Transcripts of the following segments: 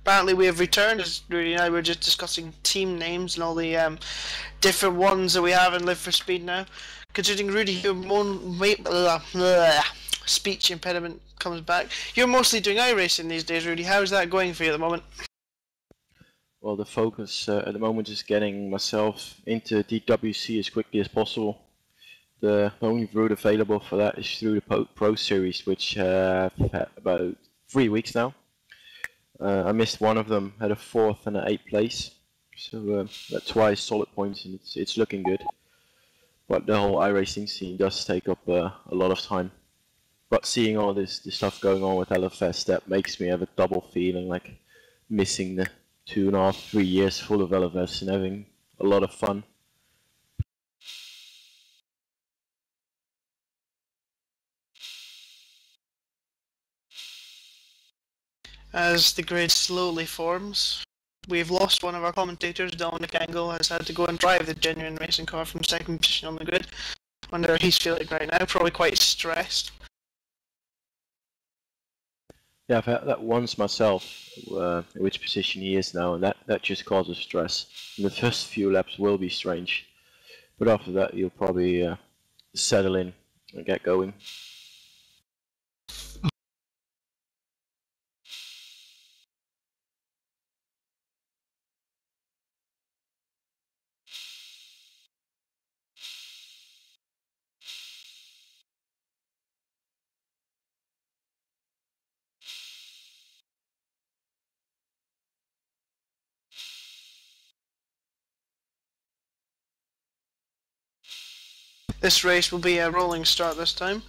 apparently we have returned. As Rudy and I were just discussing team names and all the different ones that we have in Live for Speed now. Considering Rudy, your speech impediment comes back. You're mostly doing iRacing these days, Rudy. How's that going for you at the moment? Well, the focus at the moment is getting myself into DWC as quickly as possible. The only route available for that is through the Pro Series, which I've had about 3 weeks now. I missed one of them, had a 4th and an 8th place, so that's twice solid points, and it's looking good. But the whole iRacing scene does take up a lot of time. But seeing all this stuff going on with LFS, that makes me have a double feeling, like missing the 2.5, 3 years full of LFS and having a lot of fun. As the grid slowly forms, we've lost one of our commentators. Dominic Angle has had to go and drive the genuine racing car from second position on the grid. Wonder how he's feeling right now. Probably quite stressed. Yeah, I've had that once myself, in which position he is now, and that just causes stress. And the first few laps will be strange, but after that you'll probably settle in and get going. This race will be a rolling start this time.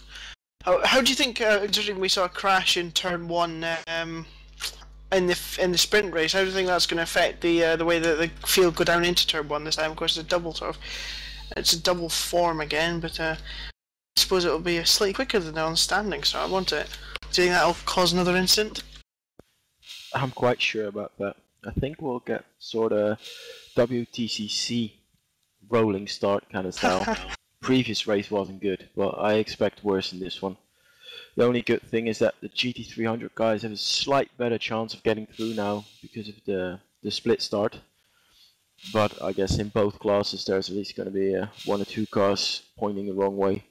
How do you think, considering we saw a crash in turn 1 in the sprint race, how do you think that's going to affect the way that the field go down into turn 1 this time? Of course, it's a double form again, but I suppose it will be slightly quicker than the on-standing start, won't it? Do you think that'll cause another incident? I'm quite sure about that. I think we'll get sort of WTCC rolling start kind of style. Previous race wasn't good, but I expect worse in this one. The only good thing is that the GT300 guys have a slight better chance of getting through now because of the split start. But I guess in both classes there's at least going to be 1 or 2 cars pointing the wrong way.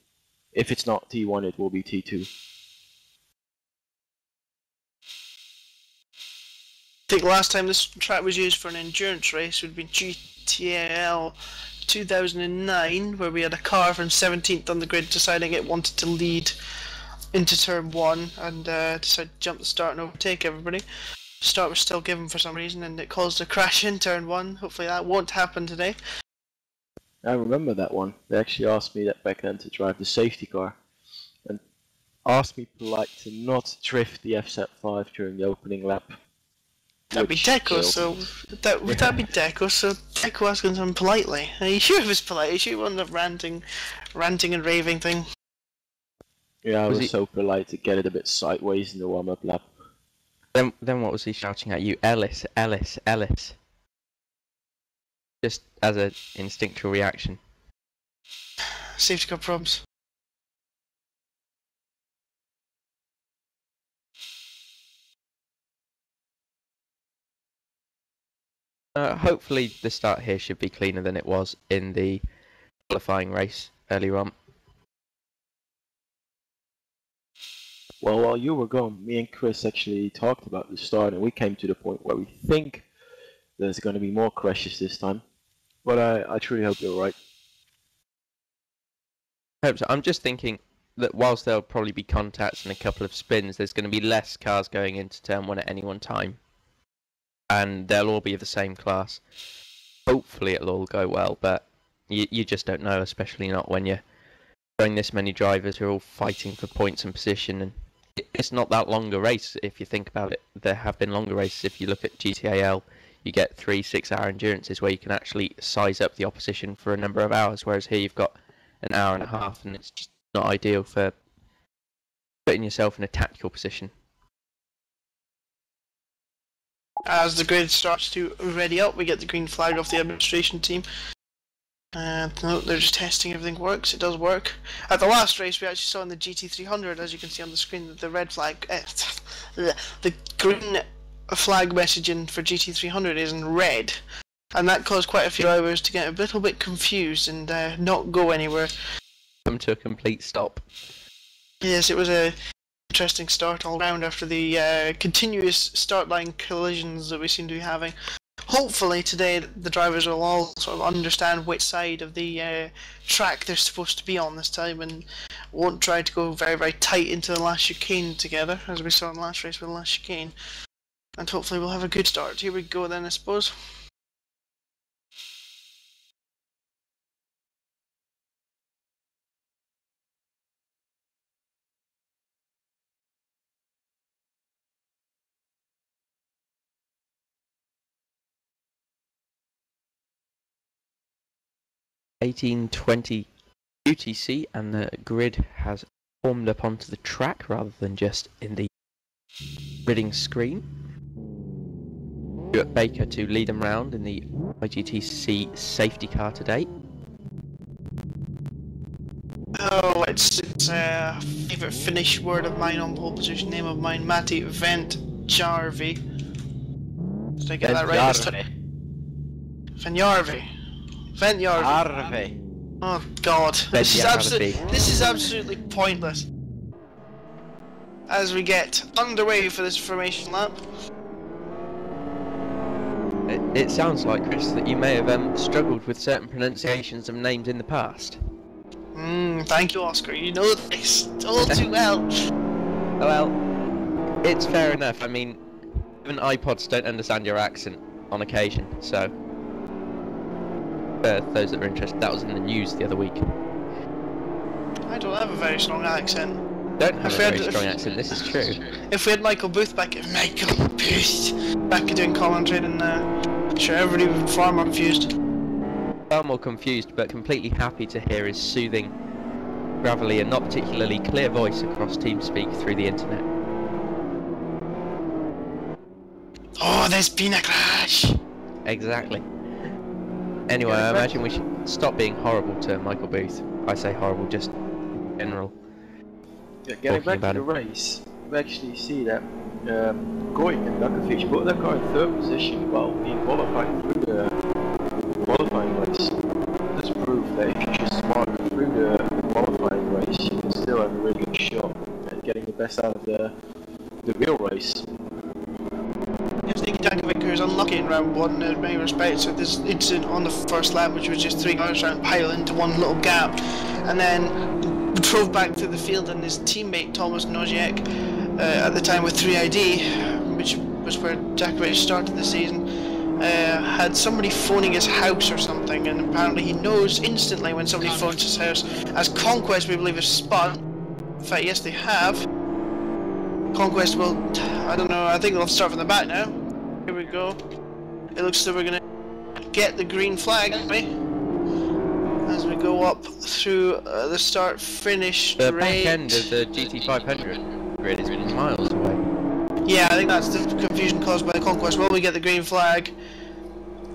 If it's not T1, it will be T2. I think last time this track was used for an endurance race would be GTL 2009, where we had a car from 17th on the grid deciding it wanted to lead into turn 1 and decided to jump the start and overtake everybody. The start was still given for some reason and it caused a crash in turn 1. Hopefully that won't happen today. I remember that one. They actually asked me that back then to drive the safety car and asked me polite to not drift the FZ5 during the opening lap. That'd be Deco, so would that be Deco? So Deco asking him politely. Are you sure it was polite? Are you sure it wasn't a ranting and raving thing? Yeah, I was so polite to get it a bit sideways in the warm-up lap. Then what was he shouting at you? Ellis, Ellis, Ellis. Just as an instinctual reaction. Safety car problems. Hopefully the start here should be cleaner than it was in the qualifying race earlier on. Well, while you were gone, me and Chris actually talked about the start, and we came to the point where we think there's going to be more crashes this time. But I truly hope you're right. I hope so. I'm just thinking that whilst there'll probably be contacts and a couple of spins, there's going to be less cars going into turn 1 at any one time. And they'll all be of the same class. Hopefully it'll all go well, but you just don't know, especially not when you're throwing this many drivers who are all fighting for points and position. And it's not that long a race if you think about it. There have been longer races. If you look at GTAL, you get 3 6-hour endurances where you can actually size up the opposition for a number of hours, whereas here you've got an hour and a half, and it's just not ideal for putting yourself in a tactical position. As the grid starts to ready up, we get the green flag off the administration team. No, they're just testing everything works. It does work. At the last race, we actually saw in the GT300, as you can see on the screen, that the red flag, the green flag messaging for GT300 is in red, and that caused quite a few drivers to get a little bit confused and not go anywhere. Come to a complete stop. Yes, it was a interesting start all round after the continuous start line collisions that we seem to be having. Hopefully today the drivers will all sort of understand which side of the track they're supposed to be on this time and won't try to go very, very tight into the last chicane together, as we saw in the last race with the last chicane. And hopefully we'll have a good start. Here we go then, I suppose. (1820) UTC, and the grid has formed up onto the track rather than just in the gridding screen. Stuart Baker to lead them round in the IGTC safety car today. Oh, it's a favourite Finnish word of mine on pole position, name of mine, Matti Ventjärvi. Did I get that right this time? Ventjärvi. Oh god, this is absolutely pointless. As we get underway for this formation lap. It sounds like, Chris, that you may have struggled with certain pronunciations of names in the past. Thank you, Oscar. You know this all too well. Well, it's fair enough. I mean, even iPods don't understand your accent on occasion, so... For those that are interested, that was in the news the other week. I don't have a very strong accent. Don't have a very strong accent, this is true. If we had Michael Booth back doing commentary, then I'm sure everybody would be far more confused. Far more confused, but completely happy to hear his soothing, gravelly and not particularly clear voice across TeamSpeak through the internet. Oh, there's been a crash! Exactly. Anyway, I imagine we should stop being horrible to Michael Booth. I say horrible, just in general. Yeah, getting back to the race, we actually see that Goik and Dakovic put their car in third position while being qualified through the qualifying race. This proves that if you just spark through the qualifying race, you can still have a really good shot at getting the best out of the real race. Nicky Dakovic was unlucky in round 1 in many respects with this incident on the first lap, which was just 3 cars trying to pile into one little gap, and then drove back to the field, and his teammate Thomas Noziek, at the time with 3ID, which was where Dakovic started the season, had somebody phoning his house or something, and apparently he knows instantly when somebody phones his house, as Conquest we believe is spun. In fact, yes they have. Conquest will, I don't know, I think they'll start from the back now. Here we go. It looks as though we're going to get the green flag, right? As we go up through the start-finish The back end of the GT500 grid is miles away. Yeah, I think that's the confusion caused by the Conquest. Will we get the green flag?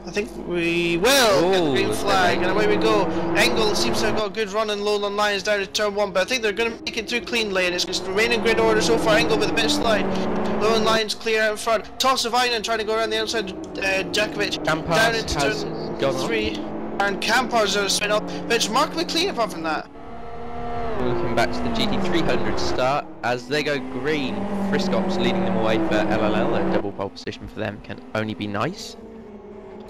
I think we will get the green flag, and away we go. Engel seems to have got a good run in Lowland Lines down to turn 1, but I think they're going to make it through cleanly, and it's just remaining grid order so far. Engel with a bit of slide. Lowland Lines clear out in front. Toss of Einan trying to go around the outside. Jakovic down into turn 3. And Kampar's going to spin up, but it's remarkably clean apart from that. Looking back to the GT300 start, as they go green, Friscop's leading them away for LLL. A double pole position for them can only be nice.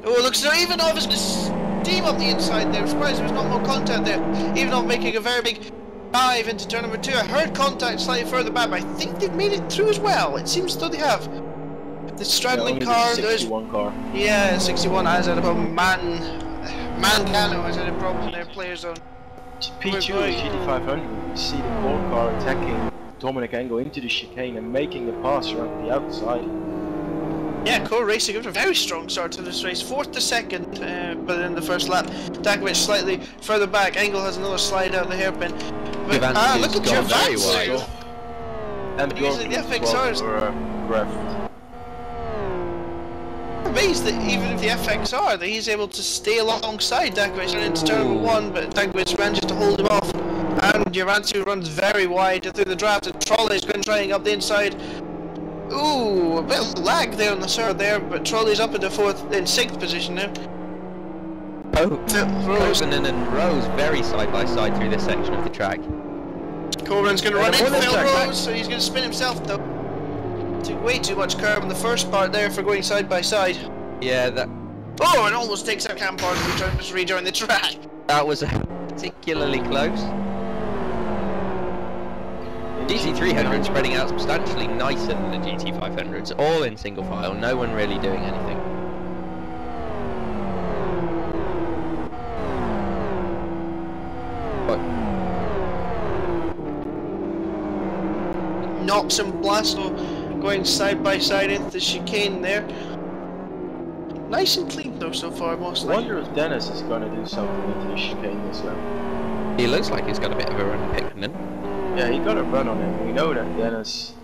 Oh, it looks so Ivanov is going to steam up the inside there. I'm surprised there's not more contact there. Ivanov making a very big dive into turn number 2. I heard contact slightly further back, but I think they've made it through as well. It seems as though they have. The straddling car, the 61 car. Yeah, 61 has had a problem. Mangano has had a problem in their player zone. P2 GT500, you see the core car attacking Dominic Engel into the chicane and making the pass around the outside. Yeah, Core Racing gives a very strong start to this race, 4th to 2nd, but in the first lap. Dakovic slightly further back. Engel has another slide out the hairpin. But, look at your Vance! And usually the FXRs were graphed. I'm amazed that even if the FXR, that he's able to stay alongside Dakovic and into turn number 1, but Dakovic manages to hold him off. And Jovanci runs very wide through the draft, and Trolle is going trying up the inside. Ooh, a bit of lag there on the third there, but Trolley's up in the sixth position now. Covenant and Rose very side by side through this section of the track. Covenant's going to run in Phil track. Rose, so he's going to spin himself though. Took way too much curb in the first part there for going side by side. Yeah, that. Oh, and almost takes out Cam Park to rejoin the track. That was particularly close. GT300 spreading out substantially nicer than the GT500s, all in single file, no one really doing anything. But Knox and Blasco going side by side into the chicane there. Nice and clean though so far, mostly. I wonder if Dennis is going to do something into the chicane this lap. he looks like he's got a bit of a run picking. Yeah, he got a run on him. We know that Dennis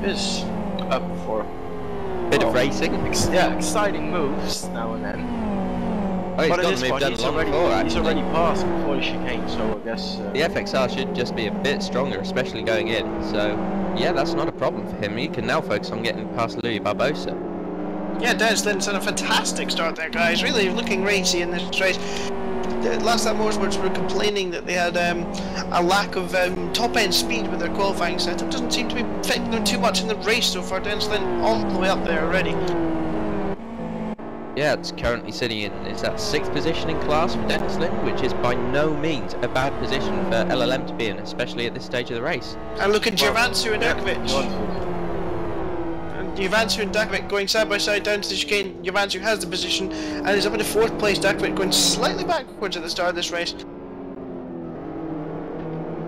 is up for Bit of racing. exciting moves now and then. Oh, he's But at got this moved point, down he's long already, before, he's actually. already passed before the chicane, so I guess... The FXR should just be a bit stronger, especially going in, so yeah, that's not a problem for him. He can now focus on getting past Louis Barbosa. Yeah, Dennis Lynn's had a fantastic start there, guys. Really looking racy in this race. Last time Motorsports were complaining that they had a lack of top-end speed with their qualifying setup. Doesn't seem to be affecting them too much in the race so far. Dennis Lynn all the way up there already. Yeah, it's currently sitting in, is that 6th position in class for Dennis Lynn, which is by no means a bad position for LLM to be in, especially at this stage of the race. And look at Giovansu and Dakovic. Giovansu and Dakovic going side by side down to the chicane. Giovansu has the position and is up in the 4th place. Dakovic going slightly backwards at the start of this race.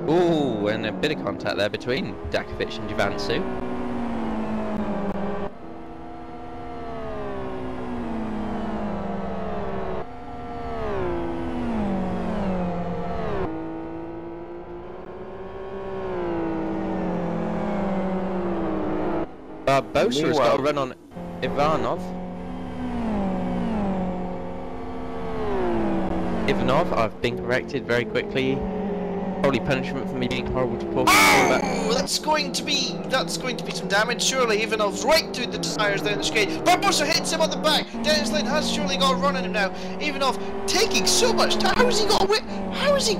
Ooh, and a bit of contact there between Dakovic and Giovansu. Barbosa has got a run on Ivanov. I've been corrected very quickly. Probably punishment for me being horrible to Paul. Oh, that's going to be some damage. Surely Ivanov's right through the tires there in the chicane. Barbosa hits him on the back. Dennis Lynn has surely got a run on him now. Ivanov taking so much time. How has he got away? How has he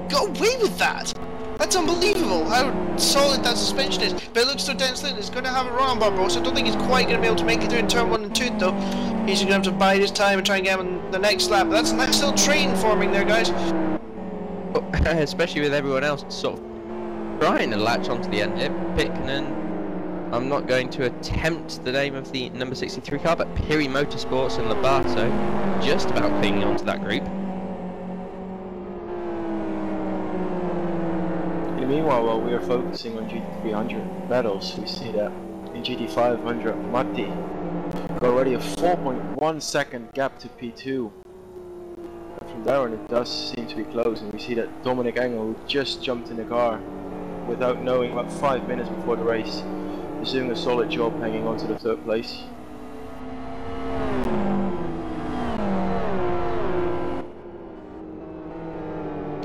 got away with that? That's unbelievable how solid that suspension is. But it looks so Dennis Lynn is going to have a run on Barbosa. I don't think he's quite going to be able to make it through in turn 1 and 2 though. He's going to have to bide his time and try and get him on the next lap. But that's a nice little train forming there, guys. Especially with everyone else sort of trying to latch onto the end here. Picknan, I'm not going to attempt the name of the number 63 car, but Piri Motorsports and Lobato just about clinging onto that group. Meanwhile, while we are focusing on GT300 battles, we see that in GT500, Matti got already a 4.1 second gap to P2. And from there on, it does seem to be close, and we see that Dominic Engel, who just jumped in the car without knowing about 5 minutes before the race, is doing a solid job hanging on to the 3rd place.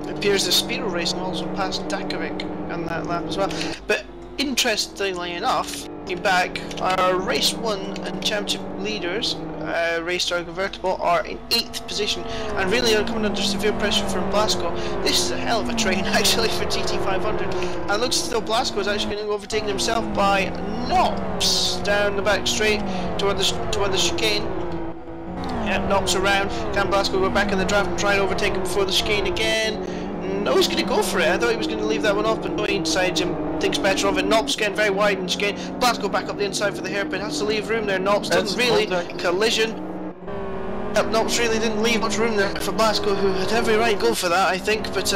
Appears the Speedo Racing also passed Dakovic on that lap as well. But interestingly enough, back our race 1 and championship leaders, Raystar Convertible, are in 8th position and really are coming under severe pressure from Blasco. This is a hell of a train actually for GT500, and looks as though Blasco is actually going to be overtaken himself by Knops down the back straight toward the chicane. Yeah, Knops around. Can Blasco go back in the draft and try and overtake him before the chicane again? No, he's going to go for it. I thought he was going to leave that one off, but no, he decides and thinks better of it. Knops getting very wide in the chicane. Blasco back up the inside for the hairpin. Has to leave room there. Knops doesn't really. Collision. Yep, Knops really didn't leave much room there for Blasco, who had every right go for that, I think, but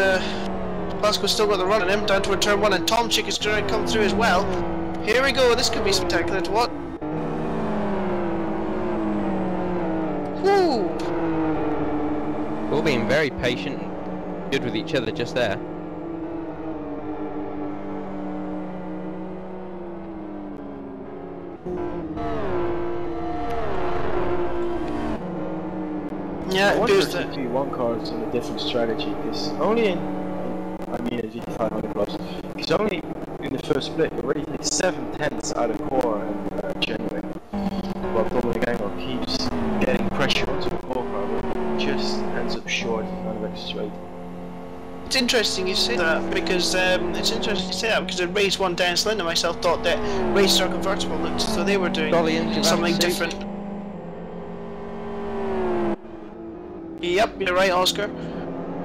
Blasco's still got the run on him down toward turn 1, and Tomczyk is going to come through as well. Here we go. This could be spectacular to watch. Woo! All being very patient and good with each other just there. Yeah, I it wonder appears if that. the P1 car is on a different strategy, because only in GT500 clubs, because only in the first split, he already takes 7/10 out of core and genuine. While Dominic Engel keeps getting pressure onto the core car, but just ends up short on the straight. It's interesting you say that because in race 1, Dan Slint and myself thought that race Star Convertible looked as though they were doing something different. Yep, you're right, Oscar.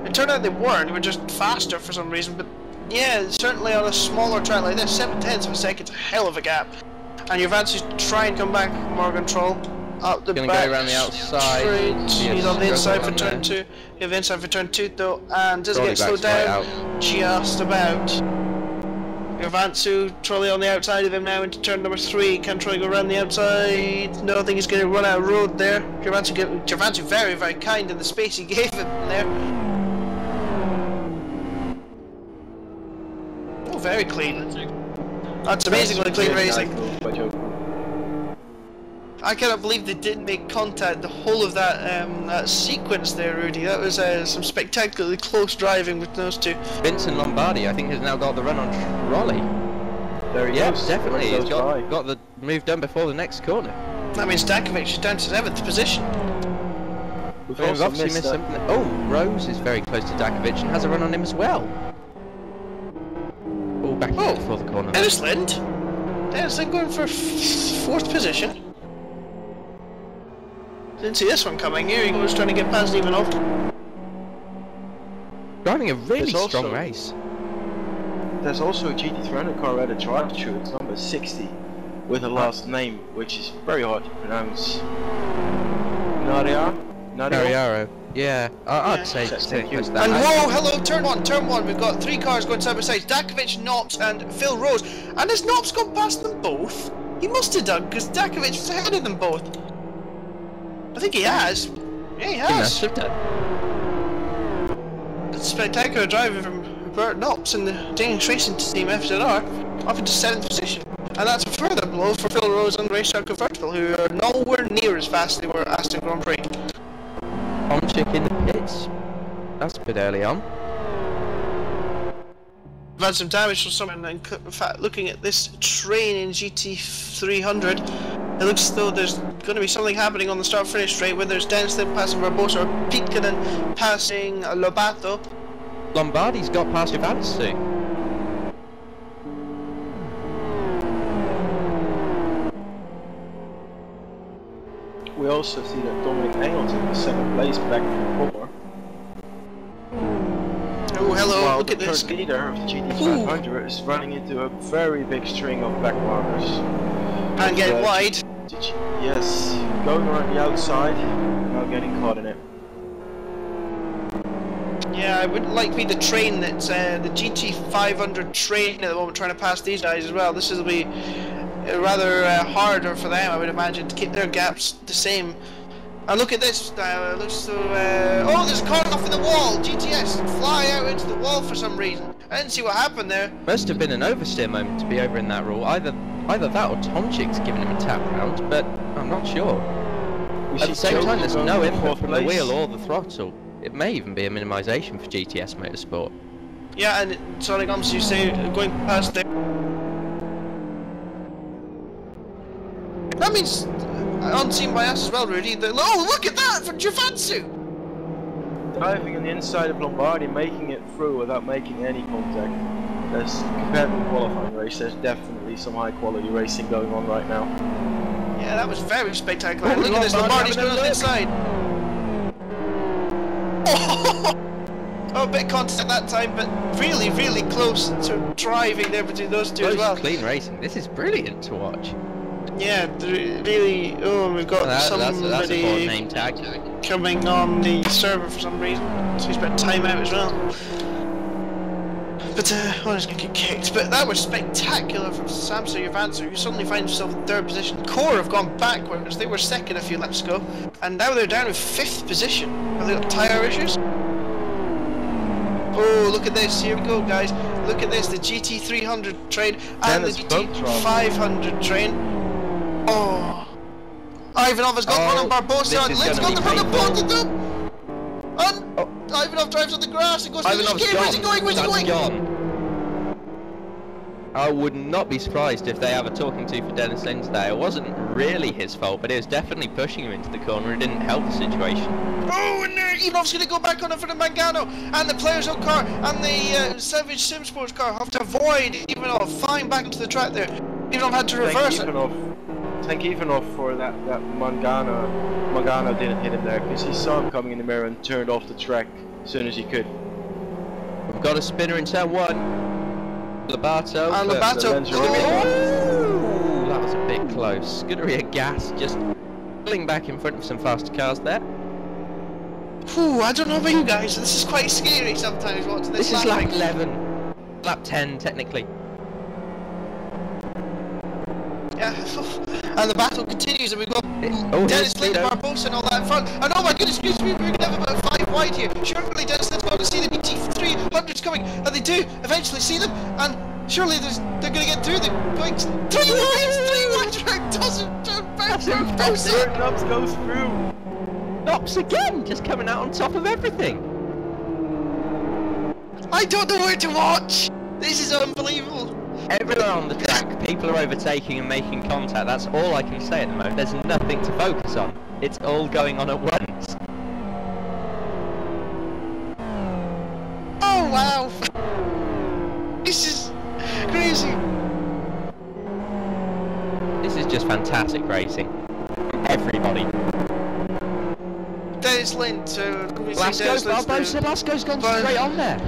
It turned out they weren't, they were just faster for some reason, but yeah, certainly on a smaller track like this, 7/10 of a second's a hell of a gap. And your Vance is try and come back more control. Up the back. Go around the outside. He's on the inside for turn 2. You have the inside for turn 2 though, and does it get slowed down? Just about. Gervantsu, Trolley on the outside of him now into turn number 3. Can Trolley go around the outside? No, I think he's going to run out of road there. Gervantsu very, very kind in the space he gave him there. Oh, very clean. That's amazingly clean racing. I cannot believe they didn't make contact the whole of that sequence there, Rudy. That was some spectacularly close driving with those two. Vincent Lombardi, I think, has now got the run on Trolley. There he goes. Definitely. He's got the move done before the next corner. That means Dakovic is down to 7th position. We've obviously missed something. Oh, Rose is very close to Dakovic and has a run on him as well. All back before the corner. Dennis Lind going for 4th position. Didn't see this one coming. Here he goes trying to get past Ivanov. Driving a really strong race. There's also a GT300 car at a drive-thru. It's number 60 with a last name which is very hard to pronounce. Nariaro. Yeah, I'd say Thank stay you. close to that. And whoa, hello, turn 1. We've got 3 cars going side by side. Dakovic, Knops and Phil Rose. And has Knops gone past them both? He must have done, because Dakovic was ahead of them both. I think he has. Yeah, he has. He must have done. It's spectacular driving from Bert Knops and the Danish racing team FZR up into 7th position. And that's a further blow for Phil Rose and Racer Convertible, who are nowhere near as fast as they were at Aston Grand Prix. Omchik in the pits. That's a bit early on. We've had some damage from someone. In fact, looking at this train in GT300, it looks as though there's going to be something happening on the start-finish straight, whether it's Denslin passing Barbosa or Pitkanen passing Lobato. Lombardi's got past Ivansu. We also see that Dominic Engel in the 2nd place back from 4. Oh, hello, While look the at this. third leader of the GT500 is running into a very big string of back markers. And getting wide. Yes, going around the outside, now getting caught in it. Yeah, I wouldn't like to be the train that's the GT500 train at the moment trying to pass these guys as well. This will be rather harder for them, I would imagine, to keep their gaps the same. And look at this, it looks so... oh, there's a car off in the wall! GTS fly out into the wall for some reason. I didn't see what happened there. Must have been an oversteer moment to be over in that rule. Either that or Tomchik's giving him a tap round, but I'm not sure. At the same time, there's no input from the wheel or the throttle. It may even be a minimisation for GTS Motorsport. Yeah, and Sonic Oms, you say, going past there. That means, unseen by us as well, Rudy, oh, look at that for Gervantsu! Diving on the inside of Lombardi, making it through without making any contact. Compared to the qualifying race, there's definitely some high quality racing going on right now. Yeah, that was very spectacular. Look at this, Lombardi's going on the inside. Oh, a bit contact that time, but really, really close to driving there between those two as well. Clean racing. This is brilliant to watch. Yeah, really. Oh, we've got somebody that's a name tag coming on the server for some reason. So he's got timeout as well. But well, he's going to get kicked. But that was spectacular from Samson Yavansu, who suddenly finds himself in 3rd position. Core have gone backwards. They were 2nd a few laps ago, and now they're down in 5th position. Have they got tyre issues? Oh, look at this. Here we go, guys. Look at this. The GT300 train and the GT500 train. Oh, Ivanov has got one on Barbosa and Lid's got the front of both of them. And Ivanov drives on the grass and goes to the escape. Where's he going? Where's he going? I would not be surprised if they have a talking to for Dennis Lins there. It wasn't really his fault, but it was definitely pushing him into the corner. It didn't help the situation. Oh, and Enov's going to go back on it for the Mangano, and the Players Own car and the Savage Sim Sports car have to avoid Ivanov flying back into the track there. Ivanov had to reverse it. Thank Ivanov for that Mangano didn't hit him there, because he saw him coming in the mirror and turned off the track as soon as he could. We've got a spinner in turn 1. Lobato. And Lobato. Oh, that was a bit close. Scuderia Gas just pulling back in front of some faster cars there. Whew, I don't know about you guys, this is quite scary sometimes watching this. This is lap 11. Lap 10, technically. Yeah, and the battle continues, and we've got Dennis Lins, Barbosa and all that in front. And oh my goodness, excuse me, we're going to have about 5 wide here. Surely Dennis Lins going to see the BT300s coming, and they do eventually see them, and surely they're going to get through them. Going 3 wides, doesn't turn back. Barbosa. Knops goes through. Knops again, just coming out on top of everything. I don't know where to watch. This is unbelievable. Everywhere on the track, people are overtaking and making contact. That's all I can say at the moment. There's nothing to focus on. It's all going on at once. Oh wow! This is crazy. This is just fantastic racing from everybody. Dennis Lins, Blasco's gone straight on there.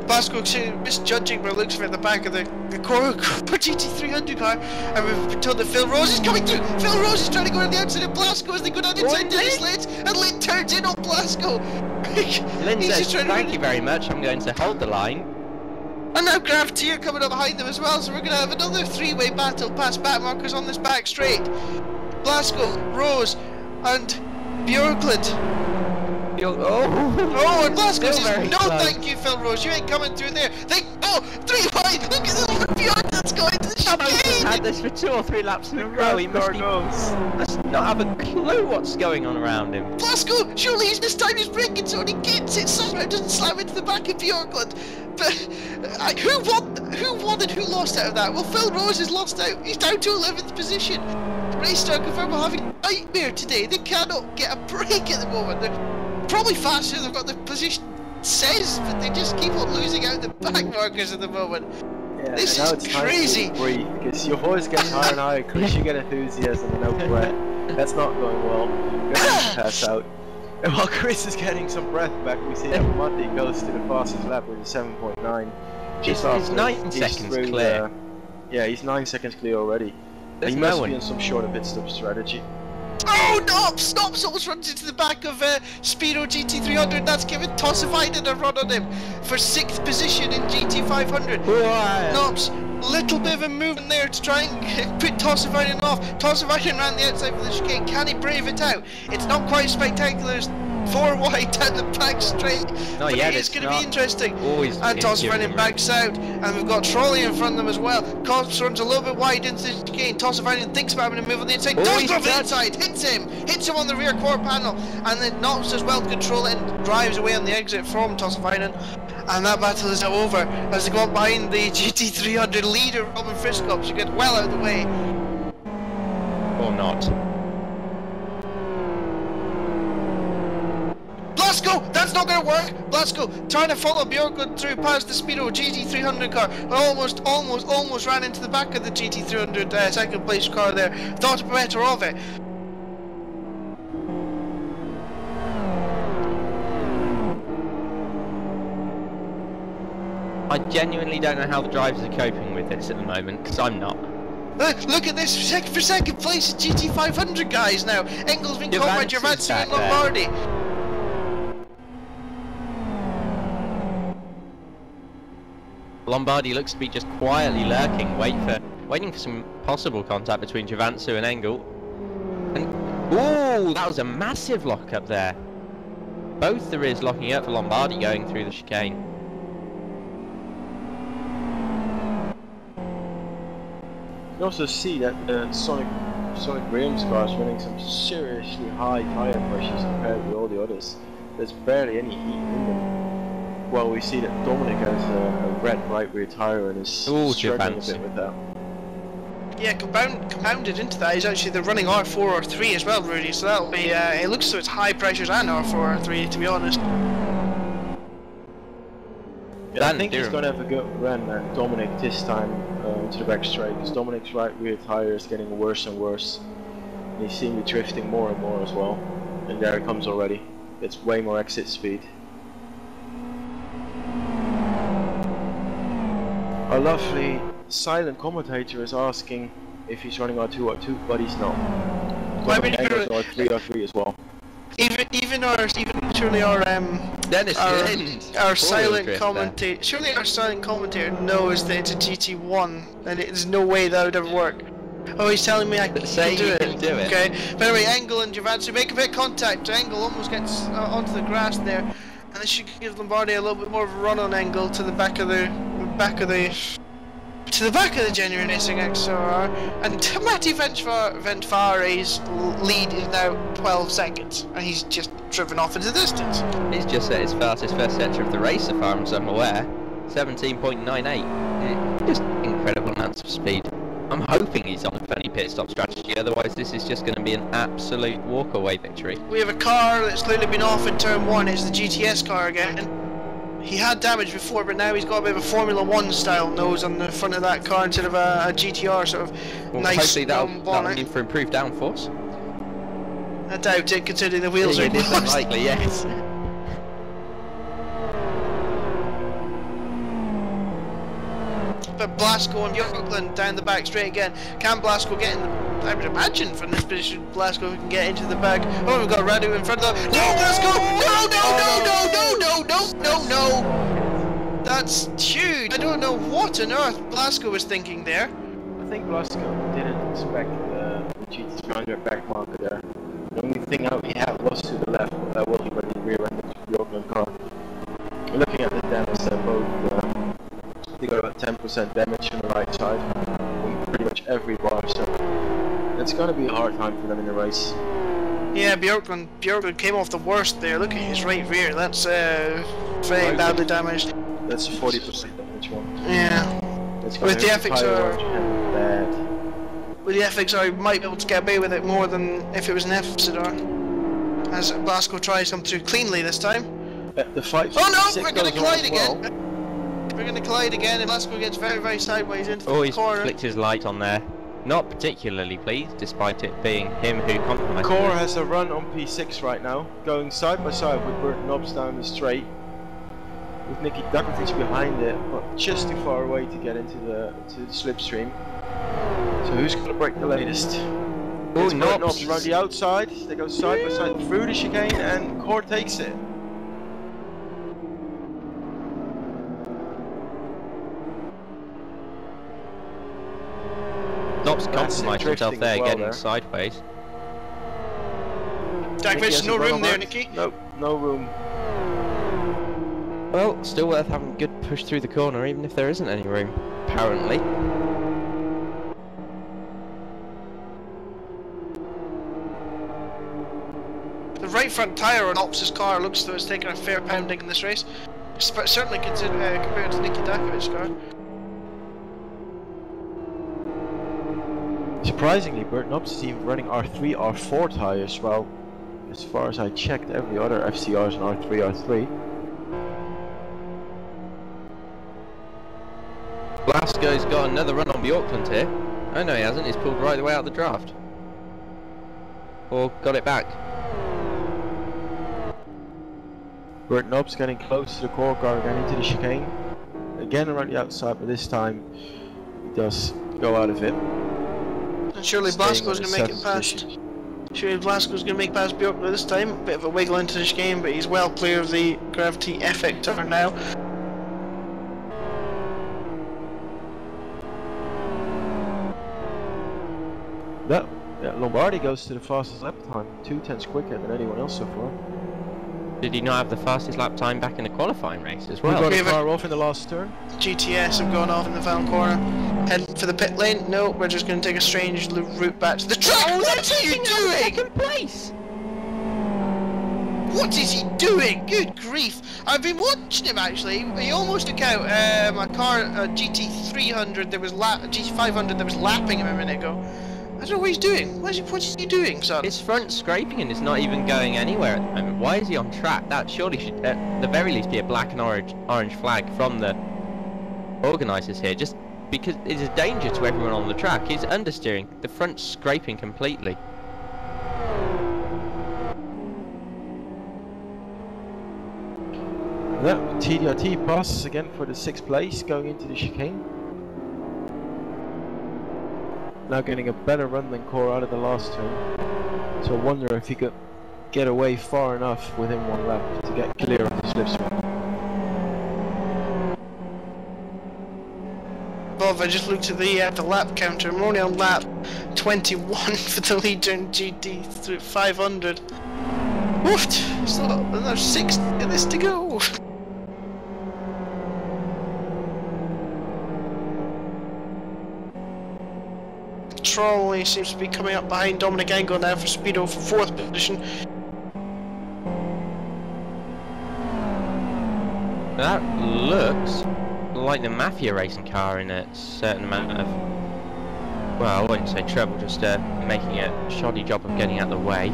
Blasco misjudging where it looks for at the back of the core GT300 car, and we've been told that Phil Rose is coming through. Phil Rose is trying to go on the outside of Blasco as they go down the inside Dennis Lins, and Lins turns in on Blasco. Lins says, thank you very much, I'm going to hold the line. And now Graftier coming up behind them as well, so we're going to have another 3-way battle past back markers on this back straight. Blasco, Rose, and Björklund. Oh, and Blasco says, no thank you Phil Rose, you ain't coming through there. 3 wide, look at the Björk that's going to the chicane. He's had this for 2 or 3 laps in a row. He must not have a clue what's going on around him. Blasco, surely he's mistimed his braking so he gets it somehow, doesn't slam into the back of Björklund. But who won and who lost out of that? Well, Phil Rose has lost out. He's down to 11th position. Racetrack confirmed we're having a nightmare today. They cannot get a break at the moment. They're probably faster, they've got the position says, but they just keep on losing out the back markers at the moment. Yeah, this is crazy. Breathe, because your voice gets higher and higher, Chris, you get enthusiasm and no breath. That's not going well. You're going to pass out. And while Chris is getting some breath back, we see that Matti goes to the fastest lap with a 7.9. He's 9 seconds clear. Yeah, he's 9 seconds clear already. He must be on some shorter pit stop strategy. Oh, Knops almost runs into the back of Speedo GT300. That's giving Tossifiden a run on him for 6th position in GT500. Knops, little bit of a movement there to try and put Tossifiden off. Tossifiden ran the outside of the chicane. Can he brave it out? It's not quite spectacular as 4 wide down the back straight. But it is going to be interesting. And Tossifiden backs out, and we've got Trolley in front of them as well. Cops runs a little bit wide into the chicane. Tossifiden thinks about having to move on the inside. Does go the inside, hits him on the rear quarter panel, and then Knox does well to control it and drives away on the exit from Tossifiden. And that battle is now over as they go up behind the GT300 leader Robin Friscops, who get well out of the way. Or not. Blasco, that's not going to work. Blasco trying to follow Björklund through past the Speedo GT300 car. Almost ran into the back of the GT300 second place car there. Thought better of it. I genuinely don't know how the drivers are coping with this at the moment, because I'm not. Look at this for second place GT500 guys now. Engel's been caught by Giovanni and Lombardi. Lombardi looks to be just quietly lurking, waiting for some possible contact between Javansu and Engel. And ooh, that was a massive lock up there. Both the rears locking up for Lombardi going through the chicane. You can also see that Sonic Graham's car is running some seriously high tire pressures compared with all the others. There's barely any heat in them. well, we see that Dominic has a red right rear tyre and is struggling a bit with that. Yeah, compounded into that is actually the running R4 or R3 as well, Rudy. So that'll be. It looks so it's high pressures and R4 or R3, to be honest. Yeah, I think he's going to have a good run, and Dominic this time into the back straight, because Dominic's right rear tyre is getting worse and worse. And he's seeing me drifting more and more as well. And there it comes already. It's way more exit speed. Our lovely silent commentator is asking if he's running R2 R2, but he's not. R3 R3 as well. Even surely our silent commentator, surely our silent commentator knows that it's a GT1, and there's no way that would ever work. Oh, he's telling me I can do it. Okay, but anyway, Engel and Giovanni make a bit of contact. Engel almost gets onto the grass there, and this should give Lombardi a little bit more of a run on Engel to the back of the Genuine Racing XR, and Matti Ventfare's lead is now 12 seconds, and he's just driven off into the distance. He's just set his fastest first sector of the race, so far as I'm aware, 17.98. Just incredible amounts of speed. I'm hoping he's on a funny pit stop strategy, otherwise this is just going to be an absolute walk-away victory. We have a car that's clearly been off in turn 1, it's the GTS car again. He had damage before, but now he's got a bit of a Formula 1 style nose on the front of that car instead of a GTR sort of nice hopefully that'll mean for improved downforce. I doubt it, considering the wheels are it is unlikely, yes. But Blasco and Bjorklund down the back straight again. Can Blasco get in the... I would imagine from this position Blasco can get into the back. Oh, we've got Radu in front of the... No, Blasco! No! That's huge! I don't know what on earth Blasco was thinking there. I think Blasco didn't expect the GT300 back marker there. The only thing out he had was to the left, but that wasn't when he rear-ended the Bjorklund car. Looking at the damage, they're both... they got about 10% damage on the right side on pretty much every bar, so it's going to be a hard time for them in the race. Yeah, Bjorklund came off the worst there. Look at his right rear, that's very badly damaged. That's a 40% damage one. Yeah. With the FXR, I might be able to get away with it more than if it was an FZR. As Blasco tries to come through cleanly this time. The fight. Oh no, we're going to collide again! We're going to collide again, and Blasco gets very, very sideways into the corner. Oh, he's flicked his light on there. Not particularly pleased, despite it being him who compromised. Core has a run on P6 right now, going side by side with Bert Knobs down the straight, with Nicky Dakovic behind it, but just too far away to get into the slipstream. So who's going to break the latest? Oh, Knobs around the outside. They go side by side through the chicane, and Core takes it. Knobs compromised himself there, getting sideways. Dakovic, no room there, Nicky. Nope, no room. Well, still worth having a good push through the corner, even if there isn't any room, apparently. The right front tyre on Ops' car looks as though it's taken a fair pounding in this race. Certainly compared to Nicky Dakovic's car. Surprisingly, Bert Knobs is even running R3, R4 tyres, while as far as I checked, every other FCR is an R3, R3. Blasco's got another run on Bjorklund here. Oh no, he hasn't, he's pulled right the way out of the draft. Or got it back. Bert Knobs getting close to the core car again into the chicane. Again around the outside, but this time he does go out of it. And surely Blasco's going to make it past. Surely Blasco's going to make past Bjorklund this time. A bit of a wiggle into this game, but he's well clear of the Gravity Effector now. Lombardi goes to the fastest lap time, 2/10 quicker than anyone else so far. Did he not have the fastest lap time back in the qualifying race as well? We got a car off in the last turn. GTS have gone off in the final corner. Heading for the pit lane. No, we're just going to take a strange route back to the track. Oh, what are you doing? Second place. What is he doing? Good grief! I've been watching him actually. He almost took out a car, a GT300 that was GT500 that was lapping him a minute ago. I don't know what he's doing. What is he doing, son? His front scraping and is not even going anywhere at the moment. Why is he on track? That surely should, at the very least, be a black and orange flag from the organisers here, just because it's a danger to everyone on the track. He's understeering, the front scraping completely. That TDRT passes again for the 6th place, going into the chicane. Now getting a better run than Core out of the last turn. So I wonder if he could get away far enough within 1 lap to get clear of the slipstream. Bob, I just looked at the lap counter. I'm only on lap 21 for the leader in GT 500. Woofed! Still another 6 of this to go. Trolley seems to be coming up behind Dominic Engel now for Speedo for 4th position. That looks like the Mafia racing car in a certain amount of, well, I wouldn't say trouble, just making a shoddy job of getting out of the way.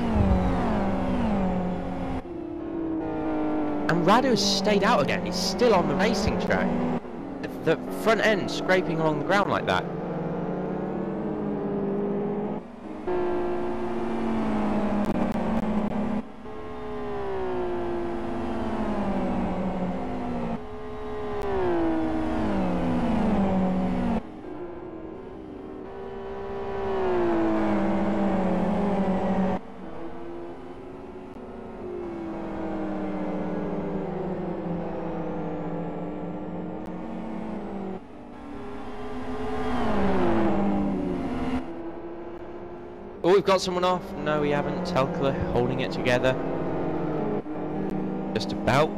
And Radu has stayed out again. He's still on the racing track. The front end scraping along the ground like that. Oh, we've got someone off. No, we haven't. Telkler holding it together. Just about.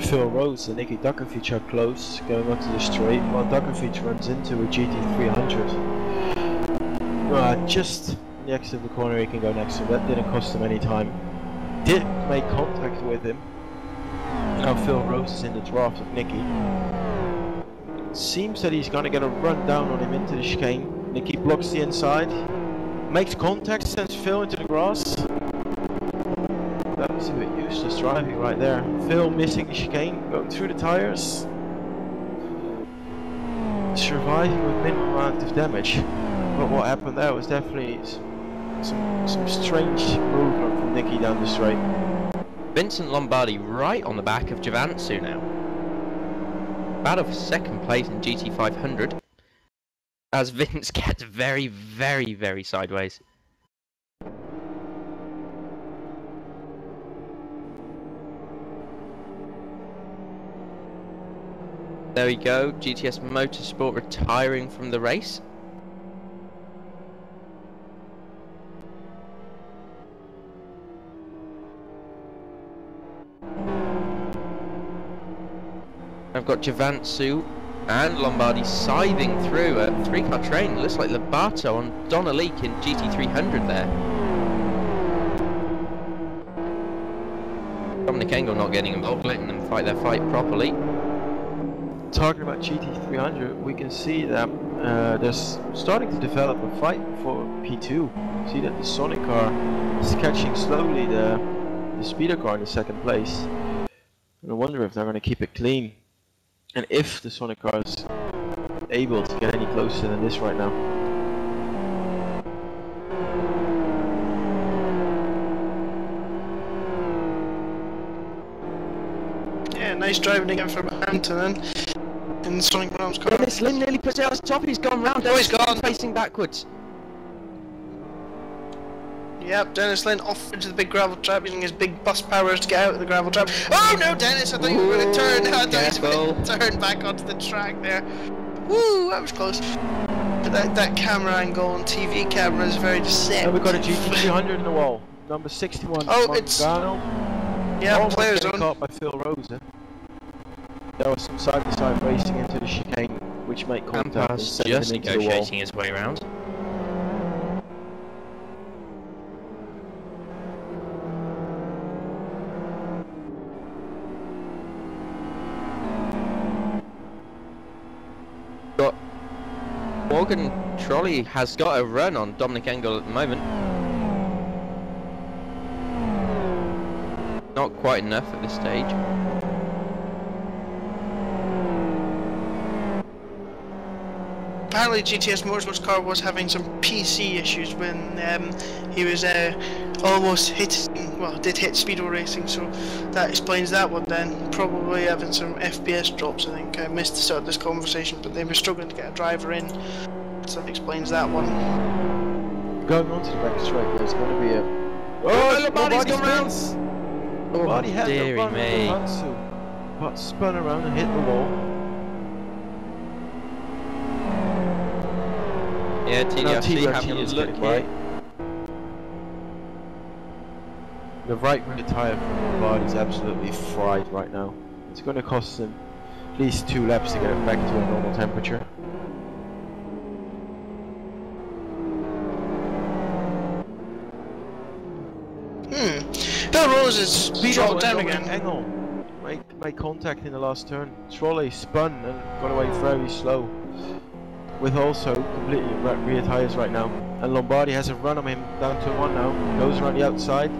Phil Rose and Nicky Duckerfeach are close, going onto the straight, while Duckerfeach runs into a GT300. Just on the exit of the corner he can go next, so that didn't cost him any time. Did make contact with him. Now Phil Rose is in the draft of Nicky. Seems that he's gonna get a run down on him into the chicane. Nicky blocks the inside, makes contact, sends Phil into the grass. That was a bit useless driving right there. Phil missing the chicane, going through the tyres. Surviving with minimal amount of damage. But what happened there was definitely some strange movement from Nicky down the straight. Vincent Lombardi right on the back of Javansu now. Battle for 2nd place in GT500 as Vince gets very, very, very sideways. There we go, GTS Motorsport retiring from the race. I've got Javansu and Lombardi scything through a 3-car train. Looks like Lobato on Donaleek in GT300 there. Dominic Engel not getting involved, letting them fight their fight properly. Talking about GT300, we can see that there's starting to develop a fight for P2. See that the Sonic car is catching slowly the speeder car in the 2nd place. And I wonder if they're going to keep it clean. And if the Sonic car is able to get any closer than this right now. Yeah, nice driving again from Hampton then. In Sonic Brown's car. Dennis Lynn nearly puts it out his top, he's gone round. Oh, he's gone! Facing backwards. Yep, Dennis Lynn off into the big gravel trap using his big bus powers to get out of the gravel trap. Oh no, Dennis! I thought you were going to turn. I thought he was going to turn back onto the track there. Woo, that was close. But that camera angle on TV camera is very deceptive. And we've got a GT300 in the wall. Number 61. Oh, it's yeah, player zone. Caught by Phil Rosa. There was some side-to-side racing into the chicane, which made contact and Ampar's sent just him into the wall. negotiating his way around. Got Morgan Trolley has got a run on Dominic Engel at the moment. Not quite enough at this stage. Apparently GTS Motorsports car was having some PC issues when he was almost did hit Speedo Racing, so that explains that one then. Probably having some FPS drops, I think. I missed the start of this conversation, but they were struggling to get a driver in, so that explains that one. Going on to the back straight, there's going to be a... Oh, Lombardi's gone round! Lombardi had the dearie run me. but spun around and hit the wall. Yeah, TDFC having a look here. Right. The right rear tyre from Lombardi is absolutely fried right now. It's going to cost them at least 2 laps to get it back to a normal temperature. Bill Rose is throttled down again. Engel made contact in the last turn. Trolley spun and got away very slow, with also completely rear tyres right now. And Lombardi has a run on him down to 1 now. Goes around the outside,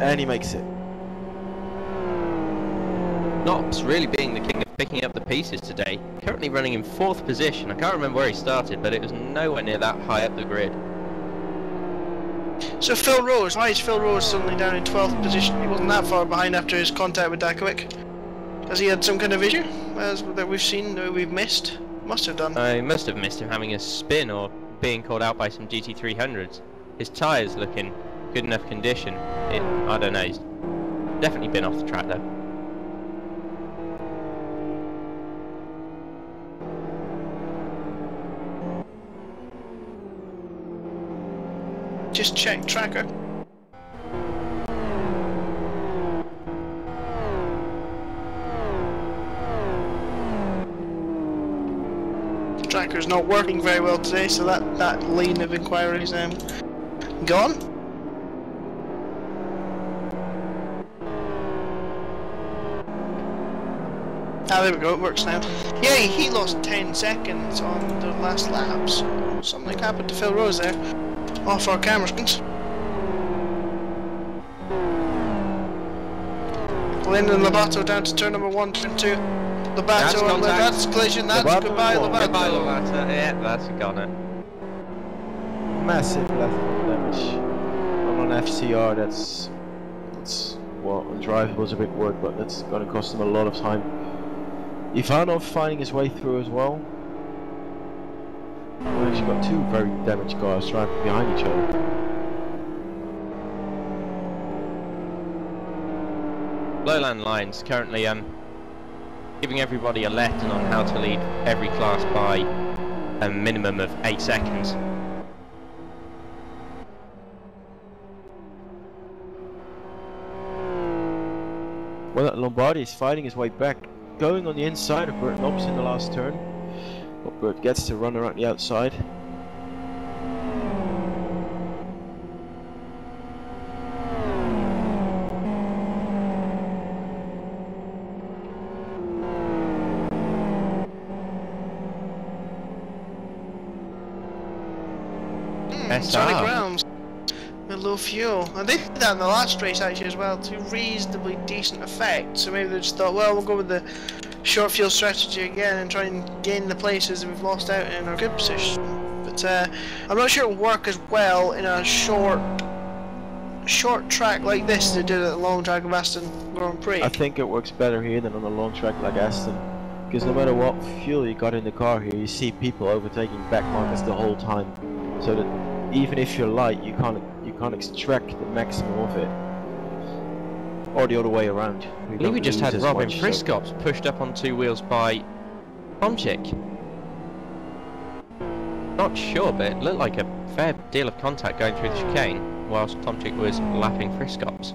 and he makes it. Knox really being the king of picking up the pieces today. Currently running in 4th position. I can't remember where he started, but it was nowhere near that high up the grid. So Phil Rose, why is Phil Rose suddenly down in 12th position? He wasn't that far behind after his contact with Dakovic. Has he had some kind of issue that we've seen, that we've missed? Must have done. I must have missed him having a spin or being called out by some GT300s. His tyres look in good enough condition. I don't know, he's definitely been off the track though. Just check tracker. Tracker's not working very well today, so that lane of inquiry is gone. Ah, there we go, it works now. Yay, he lost 10 seconds on the last lap, so something happened to Phil Rose there. Off our camera screens. Lynn and Lobato down to turn number 1, turn 2. Lobato and that's collision, that's Lobato goodbye Lobato. Goodbye Lobato, yeah, that's got it. Massive left foot damage. On an FCR, that's well, undrivable is a big word, but that's going to cost him a lot of time. Ivanov finding his way through as well. We've actually got 2 very damaged cars driving behind each other. Lowland Lines currently giving everybody a lesson on how to lead every class by a minimum of 8 seconds. Well, Lombardi is fighting his way back, going on the inside of Bert Knobs in the last turn. But Bert gets to run around the outside. Sonic rounds with low fuel. And they did that in the last race actually as well, to reasonably decent effect. So maybe they just thought, well, we'll go with the short fuel strategy again and try and gain the places that we've lost out in our good position. But I'm not sure it'll work as well in a short track like this as it did at the long track of Aston Grand Prix. I think it works better here than on a long track like Aston, because no matter what fuel you got in the car here, you see people overtaking back markers the whole time. So that even if you're light, you can't extract the maximum of it. Or the other way around. I believe we just had Robin Friskops pushed up on 2 wheels by Tomczyk. Not sure, but it looked like a fair deal of contact going through the chicane whilst Tomczyk was lapping Friskops.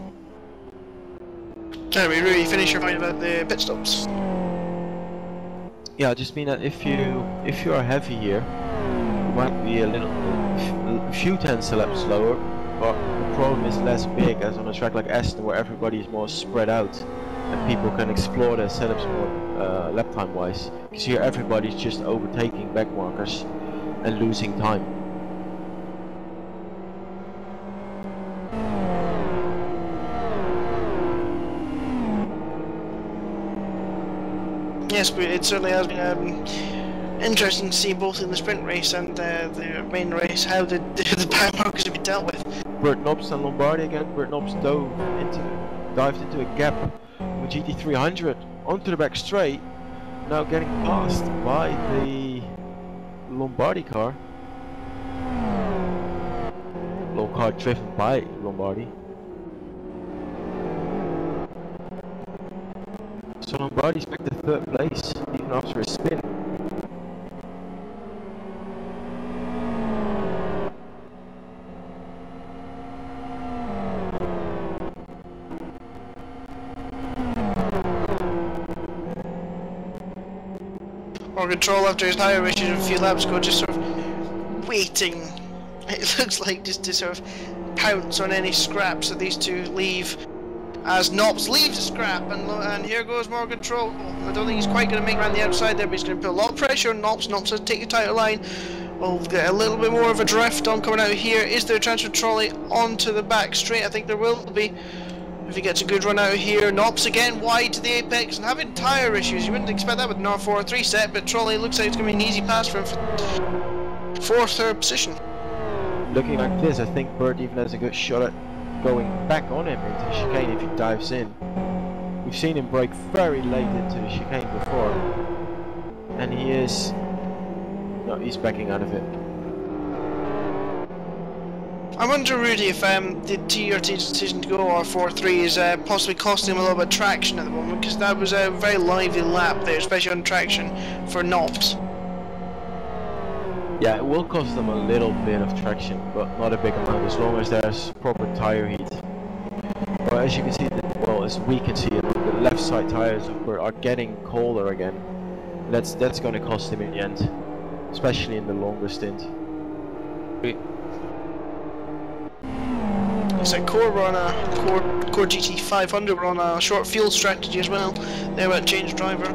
Can we really finish your point about the pit stops? Yeah, I just mean that if you are heavy here, you might be a few tenths a lap slower, but the problem is less big as on a track like Aston, where everybody is more spread out and people can explore their setups more lap time wise, because here everybody's just overtaking back markers and losing time. Yes, but it certainly has been interesting to see both in the sprint race and the main race how the back markers have been dealt with. Bert Nobs and Lombardi again. Bert Nobs dived into a gap with GT300 onto the back straight, now getting passed by the Lombardi car. Low car driven by Lombardi. So Lombardi's back to third place, even after a spin. Or control after his tyre issues a few laps ago, just sort of waiting. It looks like just to sort of pounce on any scraps that these two leave. As Knops leaves a scrap, and here goes more control. I don't think he's quite going to make around the outside there, but he's going to put a lot of pressure on Knops. Knops has to take the title line. We'll get a little bit more of a drift on coming out here. Is there a transfer trolley onto the back straight? I think there will be. If he gets a good run out here, Knops again wide to the apex and having tyre issues. You wouldn't expect that with an R4-3 set, but trolley looks like it's going to be an easy pass for him for fourth, third position. Looking like this, I think Bert even has a good shot at going back on him into the chicane if he dives in. We've seen him brake very late into the chicane before, and he's backing out of it. I wonder, Rudy, if the TRT decision to go R4-3 is possibly costing him a little bit of traction at the moment, because that was a very lively lap there, especially on traction for Knops. Yeah, it will cost them a little bit of traction, but not a big amount, as long as there's proper tyre heat. But as you can see, as we can see, the left side tyres are getting colder again. That's going to cost him in the end, especially in the longer stint. It's like Core were on a Core GT500 were on a short fuel strategy as well. They were a change driver.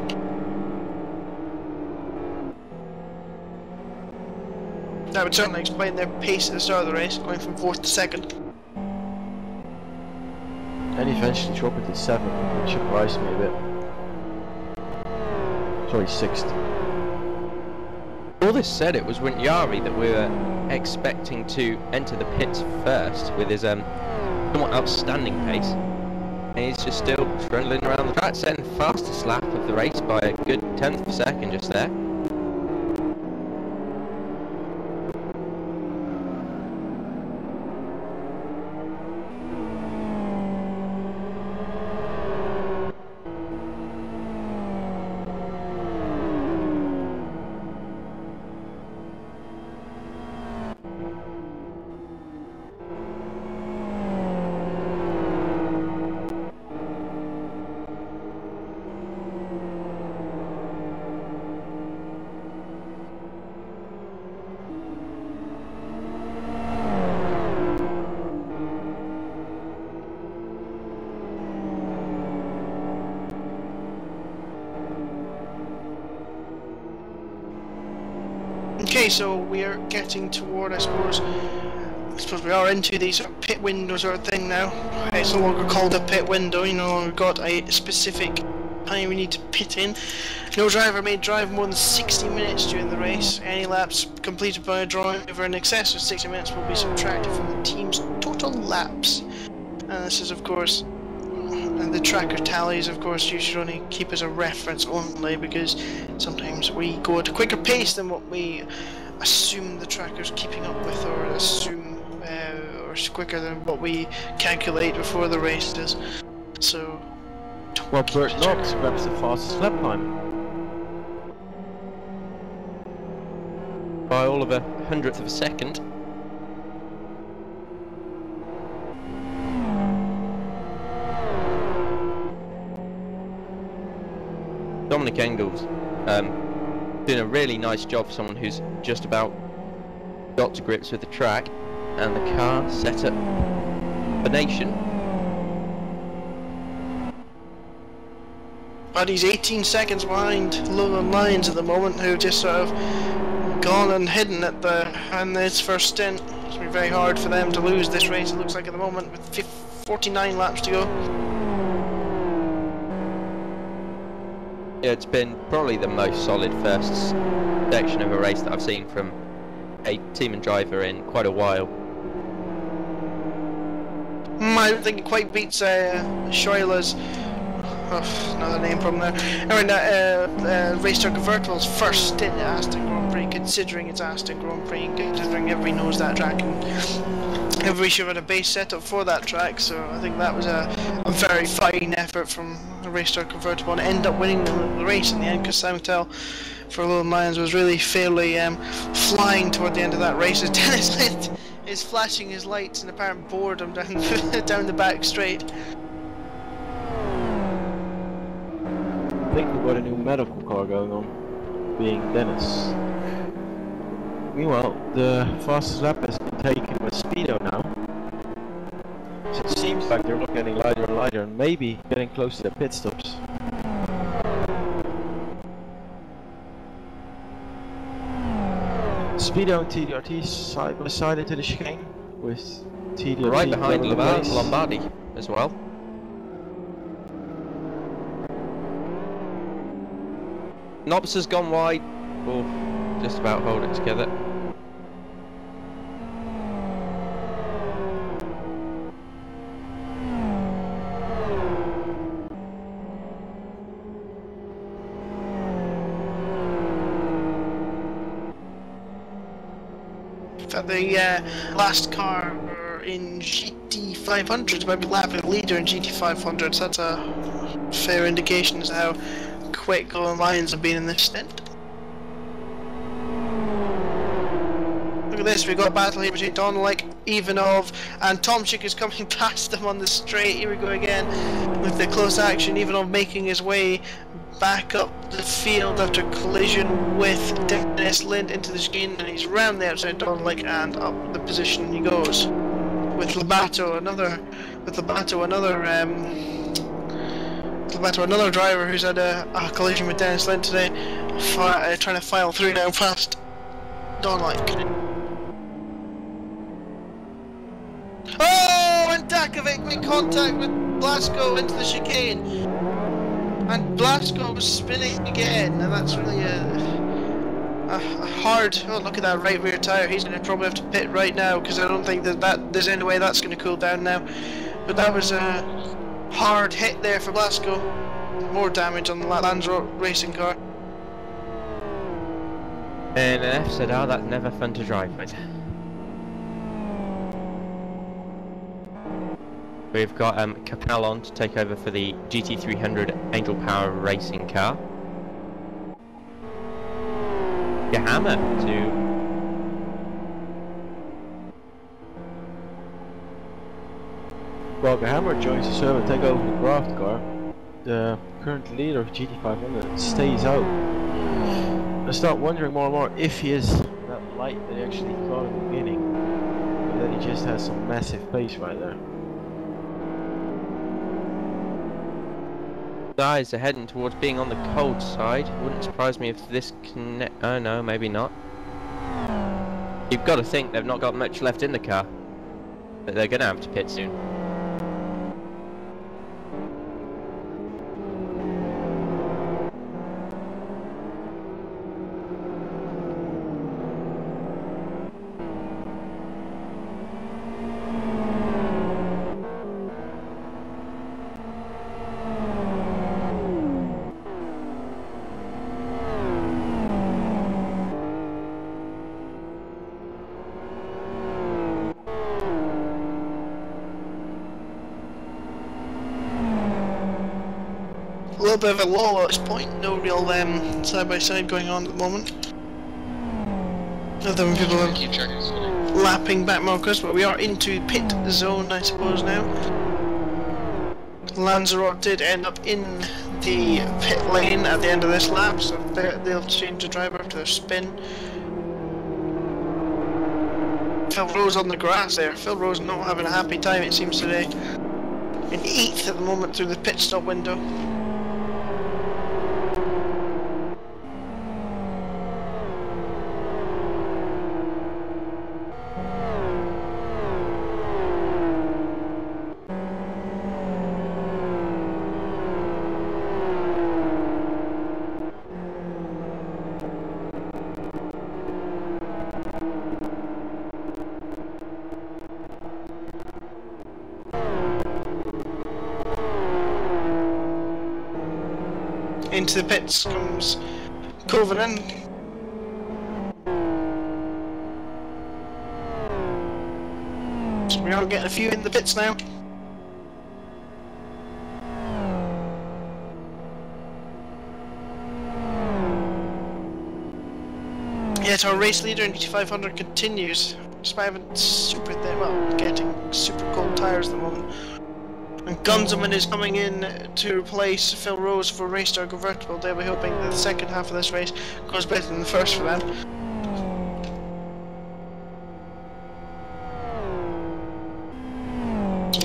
That would certainly explain their pace at the start of the race, going from 4th to 2nd. And eventually drop it to 7th, which surprised me a bit. Sorry, 6th. All this said, it was Yari that we were expecting to enter the pits first with his somewhat outstanding pace. And he's just still trundling around the track, setting the fastest lap of the race by a good 10th of a second just there. Okay, so we are getting toward, I suppose we are into the sort of pit window sort of thing now. It's no longer called a pit window, you no longer got a specific time we need to pit in. No driver may drive more than 60 minutes during the race. Any laps completed by a driver in excess of 60 minutes will be subtracted from the team's total laps. And this is, of course, and the tracker tallies, of course, you should only keep as a reference only, because sometimes we go at a quicker pace than what we assume the tracker's keeping up with, or assume or quicker than what we calculate before the race is. So, well, Bert Knox grabs the fastest lap time by all of a 100th of a second. Dominic Engels doing a really nice job for someone who's just about got to grips with the track, and the car set up a nation. But he's 18 seconds behind Lowland Lions at the moment, who just sort of gone and hidden at this first stint. It's been very hard for them to lose this race, it looks like, at the moment, with 49 laps to go. Yeah, it's been probably the most solid first section of a race that I've seen from a team and driver in quite a while. I don't think it quite beats Schuyler's, another name from there. Anyway, Racer Convertible's first stint at Aston Grand Prix, considering it's Aston Grand Prix, considering everybody knows that track, and everybody should have had a base setup for that track, so I think that was a very fine effort from the Racer Convertible, and end up winning the race in the end, because Samuel for Lowland Lions was really fairly flying toward the end of that race, as Dennis Lind is flashing his lights in apparent boredom down the back straight. I think we've got a new medical car going on, being Dennis. Meanwhile, the fastest lap has been taken with Speedo now. So it seems like they're not getting lighter and lighter, and maybe getting close to their pit stops. Speedo and TDRT side by side into the chicane, with TDRT right behind Lombardi as well. Knobs has gone wide, will just about hold it together. The last car in GT500s might be lapping the leader in GT500s. That's a fair indication as to how quick Lowland Lions have been in this stint. Look at this, we've got a battle here between Donalik, Ivanov, and Tomczyk is coming past them on the straight. Here we go again with the close action. Ivanov making his way back up the field after collision with Dennis Lind into the chicane, and he's round the outside Donalik and up the position he goes. With Labato, another driver who's had a collision with Dennis Lind today, trying to file through now past Donalik. Oh, and Dakovic made contact with Blasco into the chicane, and Blasco was spinning again, and that's really a hard. Oh, look at that right rear tyre. He's going to probably have to pit right now, because I don't think that there's any way that's going to cool down now. But that was a hard hit there for Blasco. More damage on the Lanzarote racing car. And an F said, "Oh, that's never fun to drive with." We've got Capel on to take over for the GT300 Angel Power racing car. Hammer to Hammer joins the server to take over the Craft car. The current leader of GT500 stays out. I start wondering more and more if he is that light that he actually thought in the beginning, or that he just has some massive pace right there. Guys are heading towards being on the cold side. Wouldn't surprise me if this oh no, maybe not. You've got to think they've not got much left in the car, but they're going to have to pit soon. A little bit of a lull at this point, no real side by side going on at the moment. Other than people are lapping back markers, but we are into pit zone, I suppose, now. Lanzarote did end up in the pit lane at the end of this lap, so they'll change the driver after their spin. Phil Rose on the grass there. Phil Rose not having a happy time, it seems, today. In 8th at the moment through the pit stop window. into the pits comes Kovanen. So we are getting a few in the pits now. Yet our race leader in GT500 continues, despite having getting super cold tyres at the moment. And Gunzelman is coming in to replace Phil Rose for Raystar Convertible. They'll be hoping that the second half of this race goes better than the first for them.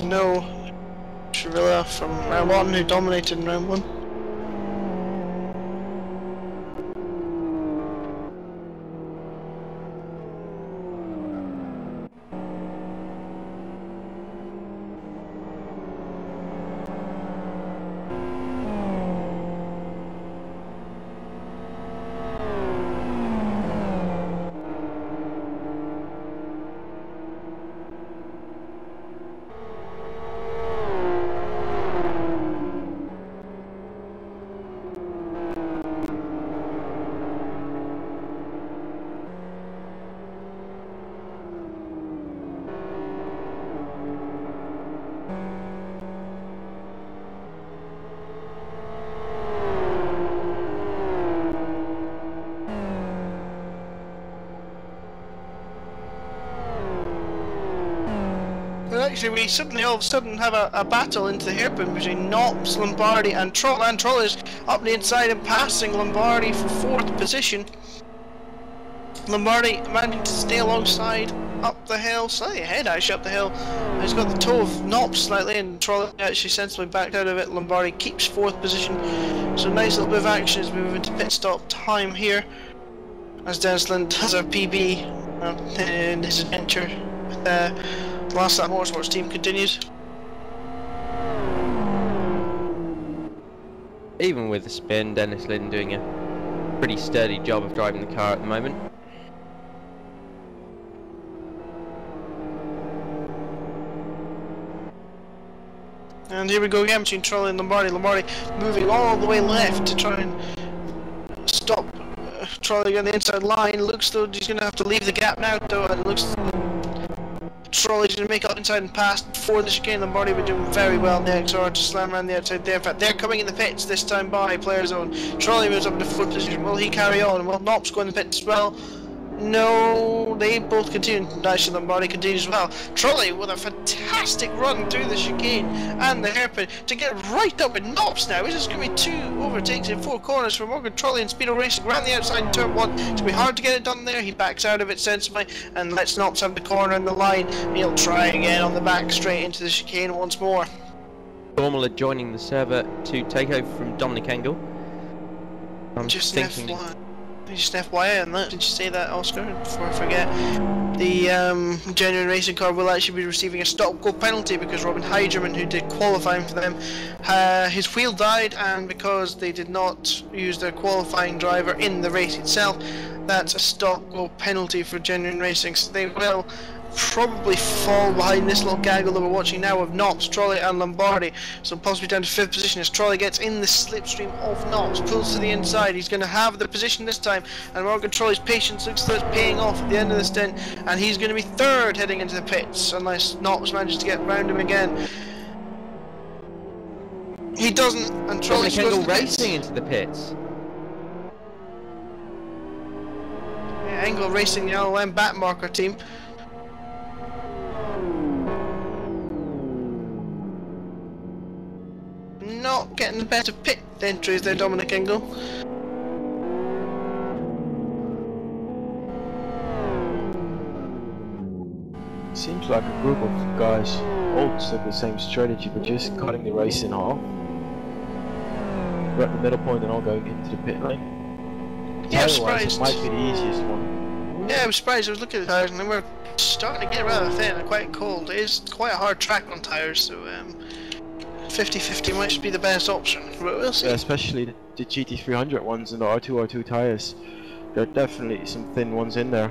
No Shrivilla from round 1 who dominated in round 1. Actually, we suddenly all of a sudden have a battle into the hairpin between Knops, Lombardi and Troll. And Troll is up the inside and passing Lombardi for 4th position. Lombardi managing to stay alongside up the hill, slightly ahead actually up the hill. He's got the toe of Knops slightly and Troll actually sensibly backed out of it. Lombardi keeps 4th position. So nice little bit of action as we move into pit stop time here. As Dennis Lind has a PB in his adventure with Last Lap Motorsports team continues. Even with the spin, Dennis Lind doing a pretty sturdy job of driving the car at the moment. And here we go again between Trolley and Lombardi. Lombardi moving all the way left to try and stop Trolley on the inside line. Looks though he's going to have to leave the gap now though. It looks Trolley's going to make up inside and pass before the chicane. Lombardi were doing very well in the XR to slam around the outside there. In fact, they're coming in the pits this time by player zone. Trolley moves up into 4th position. Will he carry on? Will Knops go in the pits as well? No, they both continue. Actually, Lombardi continues as well. Trolley with a fantastic run through the chicane and the hairpin to get right up with Knops now. It's just going to be 2 overtakes in 4 corners for Morgan Trolley and Speedo Racing around the outside in turn 1. It's going to be hard to get it done there. He backs out of it sensibly and lets Knops have the corner and the line. He'll try again on the back straight into the chicane once more. Formula joining the server to take over from Dominic Engel. I'm just thinking. Just FYI on that, did you say that, Oscar, before I forget? The Genuine Racing car will actually be receiving a stop-go penalty because Robin Heiderman, who did qualifying for them, his wheel died, and because they did not use their qualifying driver in the race itself, that's a stop-go penalty for Genuine Racing, so they will probably fall behind this little gaggle that we're watching now of Knops, Trolley and Lombardi, so possibly down to 5th position as Trolley gets in the slipstream of Knops, pulls to the inside. He's going to have the position this time, and Morgan Trolley's patience looks like it's paying off at the end of the stint, and he's going to be 3rd heading into the pits unless Knops manages to get round him again. He doesn't, and Trolley goes to the racing into the pits. Yeah, Engel Racing, the LLM back marker team. Not getting the better pit entries there, Dominic Engel. Seems like a group of guys all took the same strategy, but just cutting the race in half. We're at the middle point and all going into the pit lane. Yeah, I'm Tire-wise, surprised. it might be the easiest one. Yeah, I was surprised. I was looking at the tyres and they were starting to get rather thin and quite cold. It is quite a hard track on tyres, so 50-50 might be the best option, but we'll see. Yeah, especially the GT300 ones and the R2 tyres. There are definitely some thin ones in there.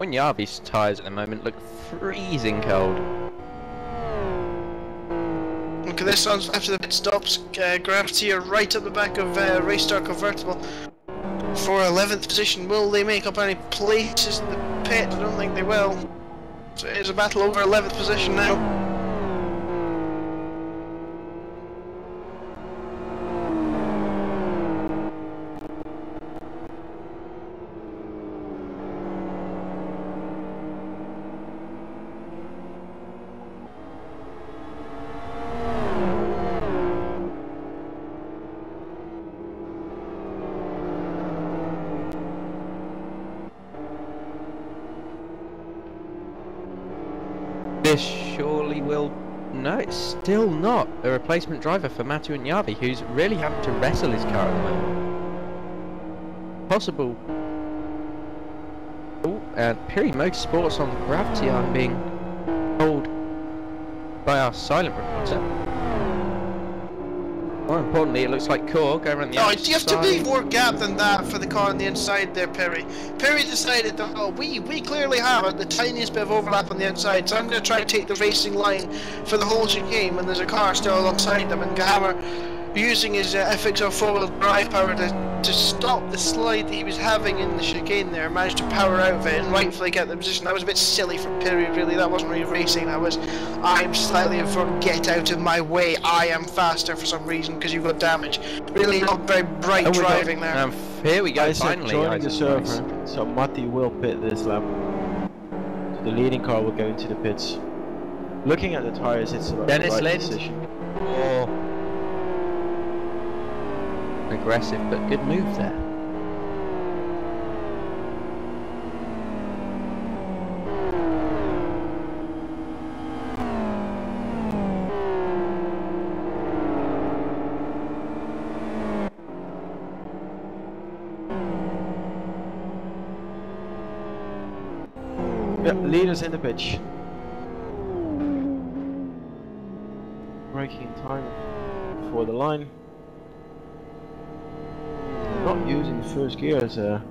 Yarby's tyres at the moment look freezing cold. Look at this on after the pit stops. Gravity are right at the back of Raystar Convertible for 11th position. Will they make up any places in the pit? I don't think they will. So it is a battle over 11th position now. This surely will... No, it's still not a replacement driver for Matu and Yavi, who's really having to wrestle his car at the moment. Possible... Oh, and Piri Motorsports on Gravity are being told by our silent reporter. More importantly, it looks like Core going around the outside. You have to be more gap than that for the car on the inside there, Piri. Piri decided that, oh, we clearly have the tiniest bit of overlap on the outside, so I'm going to try to take the racing line for the whole chicane when there's a car still alongside them, and Gahammer, using his FXR four-wheel drive power to stop the slide that he was having in the chicane there, managed to power out of it and rightfully get the position. That was a bit silly from Piri, really. That wasn't really racing. That was, I'm slightly in front, get out of my way, I am faster for some reason because you've got damage. Really not very bright driving there. Here we go, Isaac finally. joining the server, so Matti will pit this lap. So the leading car will go into the pits. Looking at the tyres, it's about the right decision. Oh. Aggressive, but good move there. Yeah, leaders in the pitch. Braking time for the line. Not using the first gear as a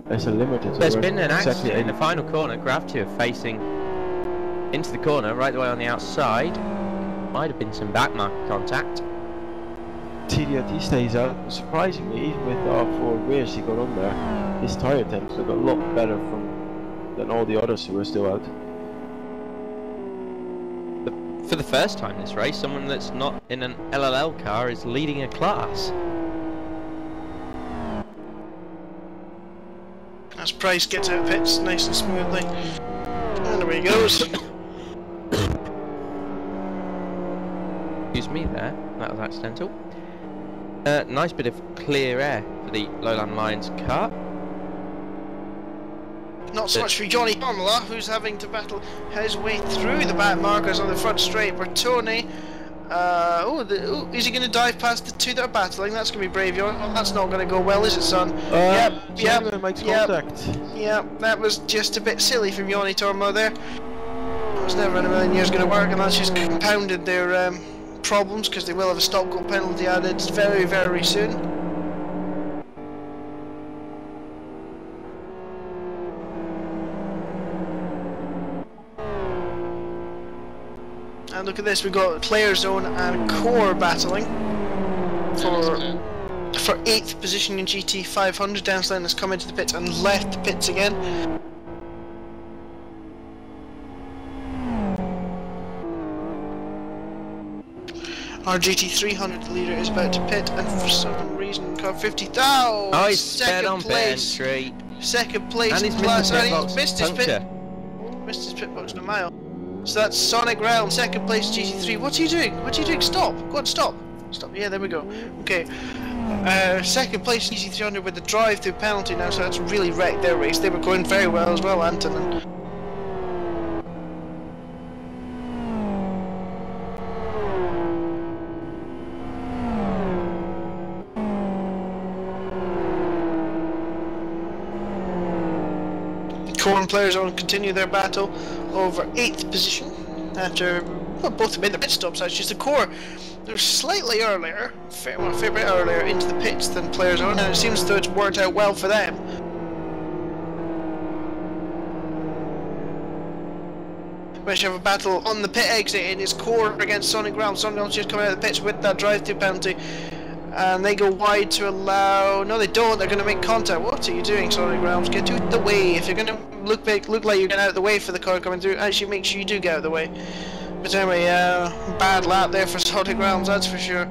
limiter. There's been an accident in the final corner. Gravity are facing into the corner, right the way on the outside. Might have been some back marker contact. TDRT stays out. Surprisingly, even with the R4 rears he got on there, his tyre temps look a lot better than all the others who are still out. For the first time this race, someone that's not in an LLL car is leading a class. As Price gets out of pits nice and smoothly. And away he goes. Excuse me there, that was accidental. Nice bit of clear air for the Lowland Lions car. Not so much for Johnny Formula, who's having to battle his way through the back markers on the front straight, where Tony... is he going to dive past the two that are battling? That's going to be brave, Yon. Oh, that's not going to go well, is it, son? Yep, makes contact. Yep, that was just a bit silly from Yoni Tormo there. That was never in a million years going to work, and that's just compounded their problems, because they will have a stop go penalty added very, very soon. And look at this, we've got Player Zone and Core battling for 8th position in GT 500. Downsline has come into the pits and left the pits again. Our GT 300 leader is about to pit, and for some reason, car 50. Oh, he's second place. Second place. And he's missed his pit box. Missed his pit box in a mile. So that's Sonic Realm, second place GT3. What's he doing? What's he doing? Stop! Go on, stop! Stop. Yeah, there we go. Okay. Second place GT300 with the drive-through penalty now, so that's really wrecked their race. They were going very well as well, Anton. Core and Players on continue their battle over 8th position after both have made their pit stops. Actually, the Core they're slightly earlier, a fair bit earlier into the pits than Players on, and it seems as though it's worked out well for them. We actually have a battle on the pit exit, and it's Core against Sonic Realms. Sonic Realms just coming out of the pits with that drive-through penalty. And they go wide to allow... No, they don't. They're going to make contact. What are you doing, Sonic Realms? Get out of the way. If you're going to look like you're getting out of the way for the car coming through, actually make sure you do get out of the way. But anyway, bad lap there for Sonic Realms, that's for sure.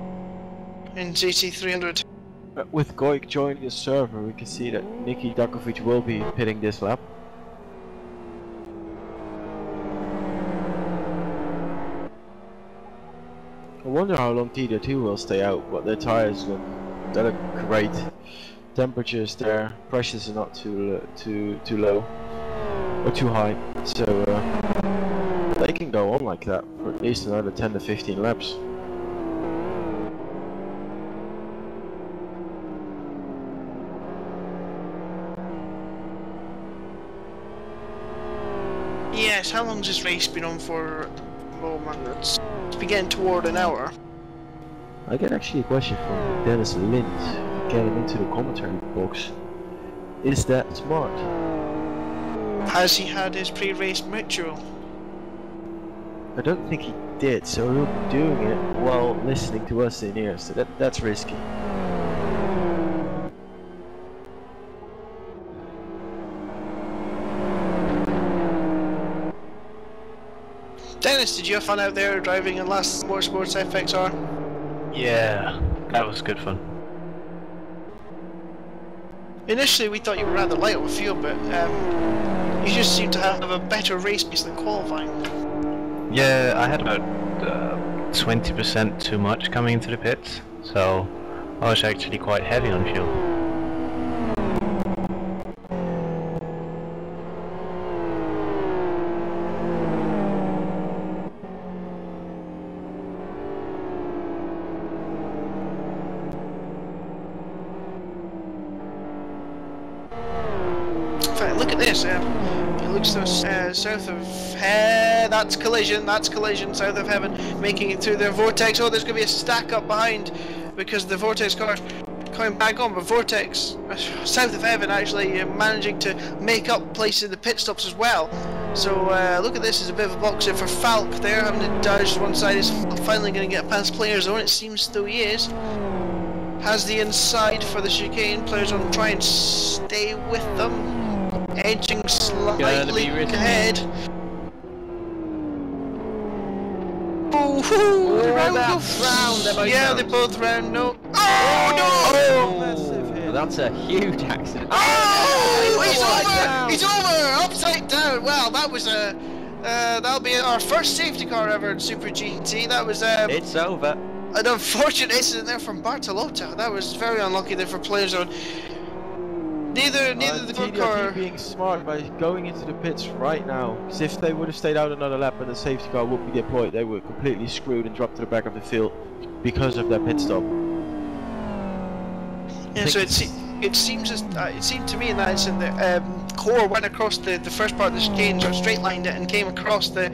In GT300. With Goik joining the server, we can see that Niki Dakovic will be pitting this lap. I wonder how long TD2 will stay out, but their tires look great. Temperatures there, pressures are not too low or too high, so they can go on like that for at least another 10 to 15 laps. Yes, how long has this race been on for? Oh man, it's getting toward an hour. I get actually a question from Dennis Lind, get him into the commentary box. Is that smart? Has he had his pre-race ritual? I don't think he did, so he'll be doing it while listening to us in here, so that's risky. Dennis, did you have fun out there driving in last Motorsports FXR? Yeah, that was good fun. Initially we thought you were rather light on fuel, but you just seem to have a better race pace than qualifying. Yeah, I had about 20% too much coming into the pits, so I was actually quite heavy on fuel. Look at this, it looks south of that's collision, south of heaven, making it through their vortex. Oh, there's going to be a stack up behind because the vortex car coming back on, but vortex, south of heaven actually managing to make up places in the pit stops as well. So look at this, as a bit of a boxer for Falk there, having to dodge one side, is finally going to get past Player Zone, it seems though he is. Has the inside for the chicane, Player Zone try and stay with them. Edging slightly ahead. Yeah, they both round. No. Oh no! Oh, that's a huge accident. Oh, he's over! He's over! Upside down. Well, that was a. That'll be our first safety car ever in Super GT. That was. It's over. An unfortunate incident there from Bartolota. That was very unlucky there for Player Zone. Neither the good car being smart by going into the pits right now, because if they would have stayed out another lap and the safety car would be deployed, they were completely screwed and dropped to the back of the field because of their pit stop. Yeah, so it seemed to me in that incident that Core went across the first part of the chicane, or straight lined it, and came across the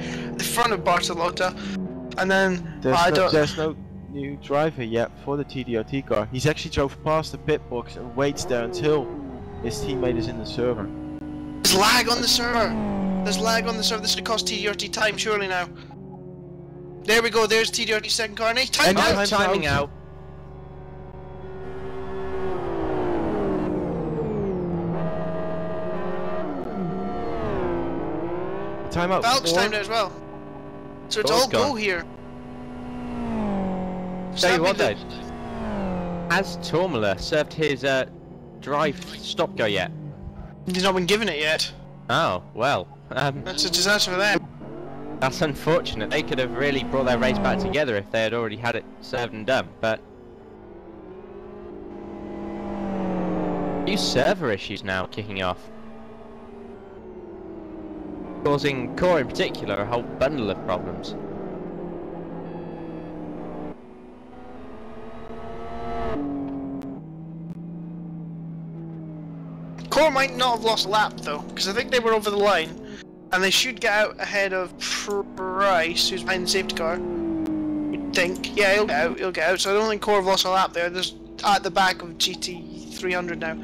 front of Bartolota, and then there's no new driver yet for the TDRT car. He's actually drove past the pit box and waits there until his teammate is in the server. There's lag on the server! There's lag on the server, this could cost TDRT time surely now. There we go, there's TDRT's second car, and he's timing out! Timeout. Falk's timed out as well. So it's all go here. Tell you what though, has Tormula served his drive stop go yet? He's not been given it yet. Oh, well. That's a disaster for them. That's unfortunate. They could have really brought their race back together if they had already had it served and done, but... New server issues now kicking off. Causing Core in particular a whole bundle of problems. Core might not have lost a lap though, because I think they were over the line, and they should get out ahead of Price, who's behind the safety car. You'd think, yeah, he'll get out. So I don't think Core have lost a lap there. There's at the back of GT300 now.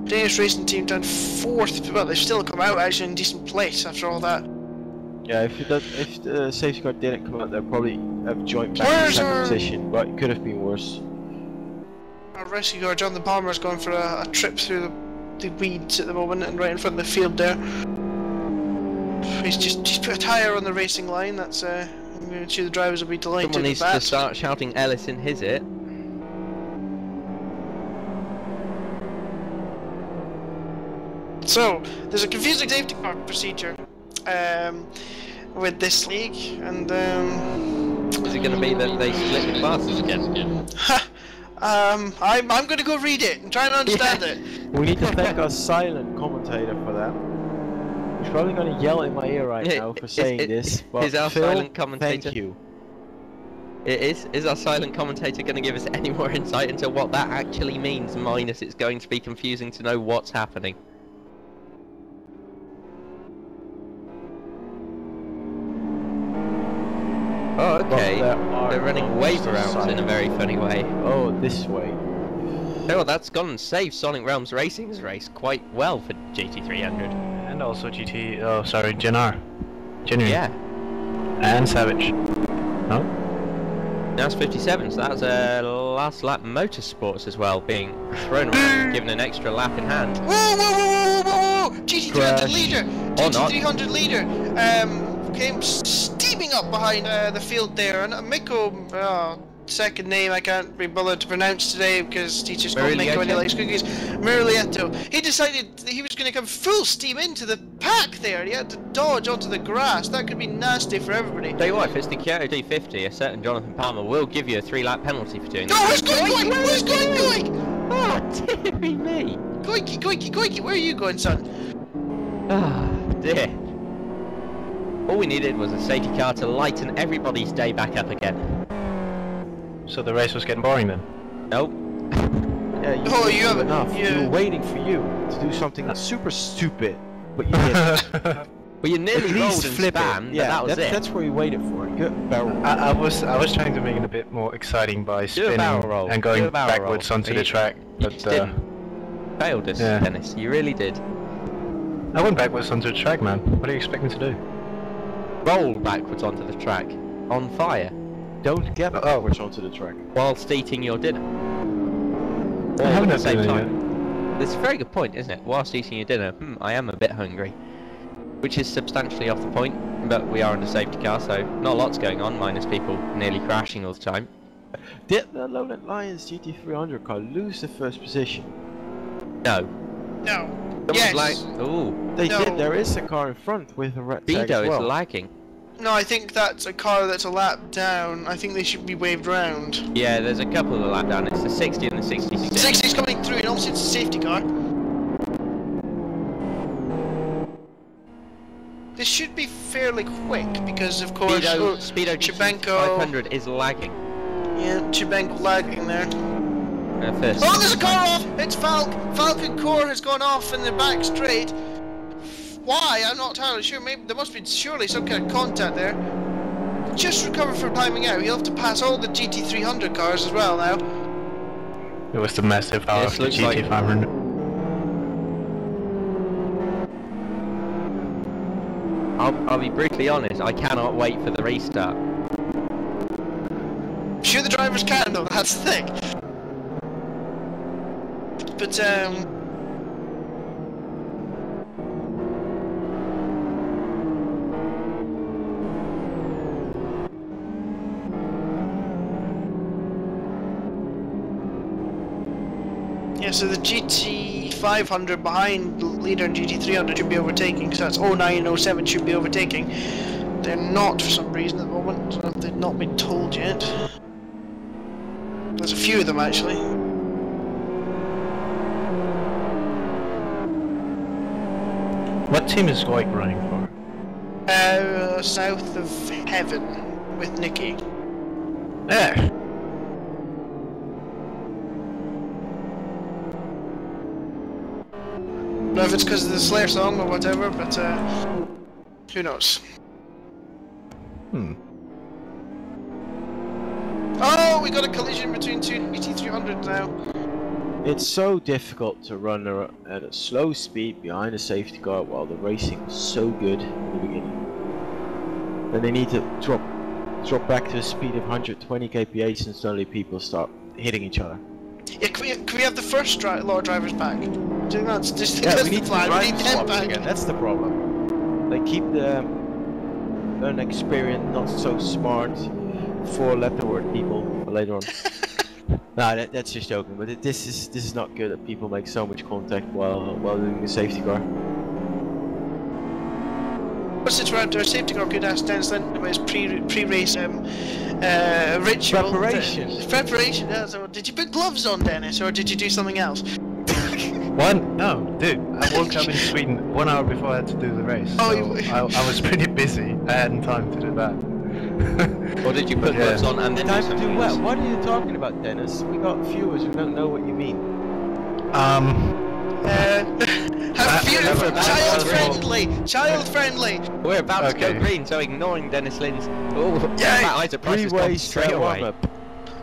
Danish racing team down fourth, but they've still come out actually in decent place after all that. Yeah, if the safety car didn't come out, they'd probably have joined back in Where's second our- position, but it could have been worse. Our rescue car, John the Palmer's going for a trip through the weeds at the moment and right in front of the field there. He's put a tyre on the racing line. That's I'm sure the drivers will be delighted Someone with needs that. to start shouting Ellis in his it. So there's a confusing safety car procedure with this league, and Is it going to be that they split the classes again? I'm going to go read it and try and understand it. We need to thank our silent commentator for that. He's probably going to yell in my ear right now for saying this, but is our Phil, silent commentator? thank you. It is. Is our silent commentator going to give us any more insight into what that actually means? Minus, it's going to be confusing to know what's happening. Oh, okay. They're running wave rounds in a very funny way. Oh, this way. Oh, that's gone and saved Sonic Realms Racing's race quite well for GT300. And also Gen R. Genuine. Yeah. And Savage. No? Now it's 57, so that was a last lap motorsports as well, being thrown around and given an extra lap in hand. Whoa, whoa, whoa, whoa, whoa, whoa! GT300 leader! Or not. GT300 leader! Came steaming up behind the field there, and Mikko, second name I can't be bothered to pronounce today because teachers call Mikko and he likes cookies. Murlietto. He decided that he was going to come full steam into the pack there. He had to dodge onto the grass. That could be nasty for everybody. Tell you what, if it's the Kyoto D50, a certain Jonathan Palmer will give you a 3-lap penalty for doing No, that. where's going? Where's going? Oh, dearie me! Goiki, where are you going, son? Ah, dear. All we needed was a safety car to lighten everybody's day back up again. So the race was getting boring then? Nope. Yeah, you Oh, didn't you do haven't- enough. you- We were waiting for you to do something super stupid, but you didn't. Well, you nearly At rolled least and flip spam, it. but Yeah, that was it. that's where we waited for it. Good barrel. I was trying to make it a bit more exciting by Do a spinning barrel roll. and Do going a barrel backwards roll. onto You- the track. You But just didn't. Failed us, yeah. Dennis. You really did. I went backwards onto the track, man. What do you expect me to do? Roll backwards onto the track, on fire, Don't get backwards onto the track. whilst eating your dinner. I All haven't at the had same dinner time. That's a very good point, isn't it? Whilst eating your dinner, I am a bit hungry. Which is substantially off the point, but we are in a safety car, so not a lot's going on, minus people nearly crashing all the time. Did the Lowland Lions GT300 car lose the first position? No. No. Someone's Yes. like, ooh, They No. did. There is a car in front with a red tag Speedo as well. is lagging. No, I think that's a car that's a lap down. I think they should be waved round. Yeah, there's a couple of lap down. It's the 60 and the 66. 60's coming through, and almost it's a safety car. This should be fairly quick because, of course, Speedo Chibenko. 500 is lagging. Yeah, Chibenko lagging there. First. Oh, there's a car off! It's Falk! Falcon Core has gone off in the back straight. Why? I'm not entirely sure. Maybe there must be surely some kind of contact there. Just recovered from timing out. He'll have to pass all the GT300 cars as well now. It was the massive power Yes, of the looks like- GT500. I'll be brutally honest, I cannot wait for the restart. Sure the drivers can though, that's the thing. But yeah, so the GT500 behind leader and GT300 should be overtaking, so that's 09 and 07 should be overtaking. They're not for some reason at the moment, they've not been told yet. There's a few of them actually. What team is Goik running for? South of Heaven with Nikki. There! I don't know if it's because of the Slayer song or whatever, but who knows? Oh, we got a collision between two GT300 now. It's so difficult to run at a slow speed behind a safety car while the racing was so good in the beginning. then they need to drop back to a speed of 120 kph and suddenly people start hitting each other. Yeah, can we have the first lot of drivers back? Do you think that's just Yeah, that's we the need to plan? We drive need them swaps back. again, that's the problem. They keep the unexperienced, not so smart 4 leftward people for later on. Nah, that's just joking, but this is not good that people make so much contact while doing a safety car. Since we're under safety car, could ask Dennis Linton about his pre-race ritual. Preparation, yeah. So did you put gloves on, Dennis, or did you do something else? No, dude. I woke up in Sweden 1 hour before I had to do the race. Oh, So I was pretty busy. I hadn't time to do that. Or did you put gloves on and then do Time to something do else? what? What are you talking about, Dennis? We got viewers who don't know what you mean. Beautiful, child-friendly. We're about to go Okay. green, so ignoring Dennis Lynn's. Oh, Yeah, that Isaac Price has gone straight away.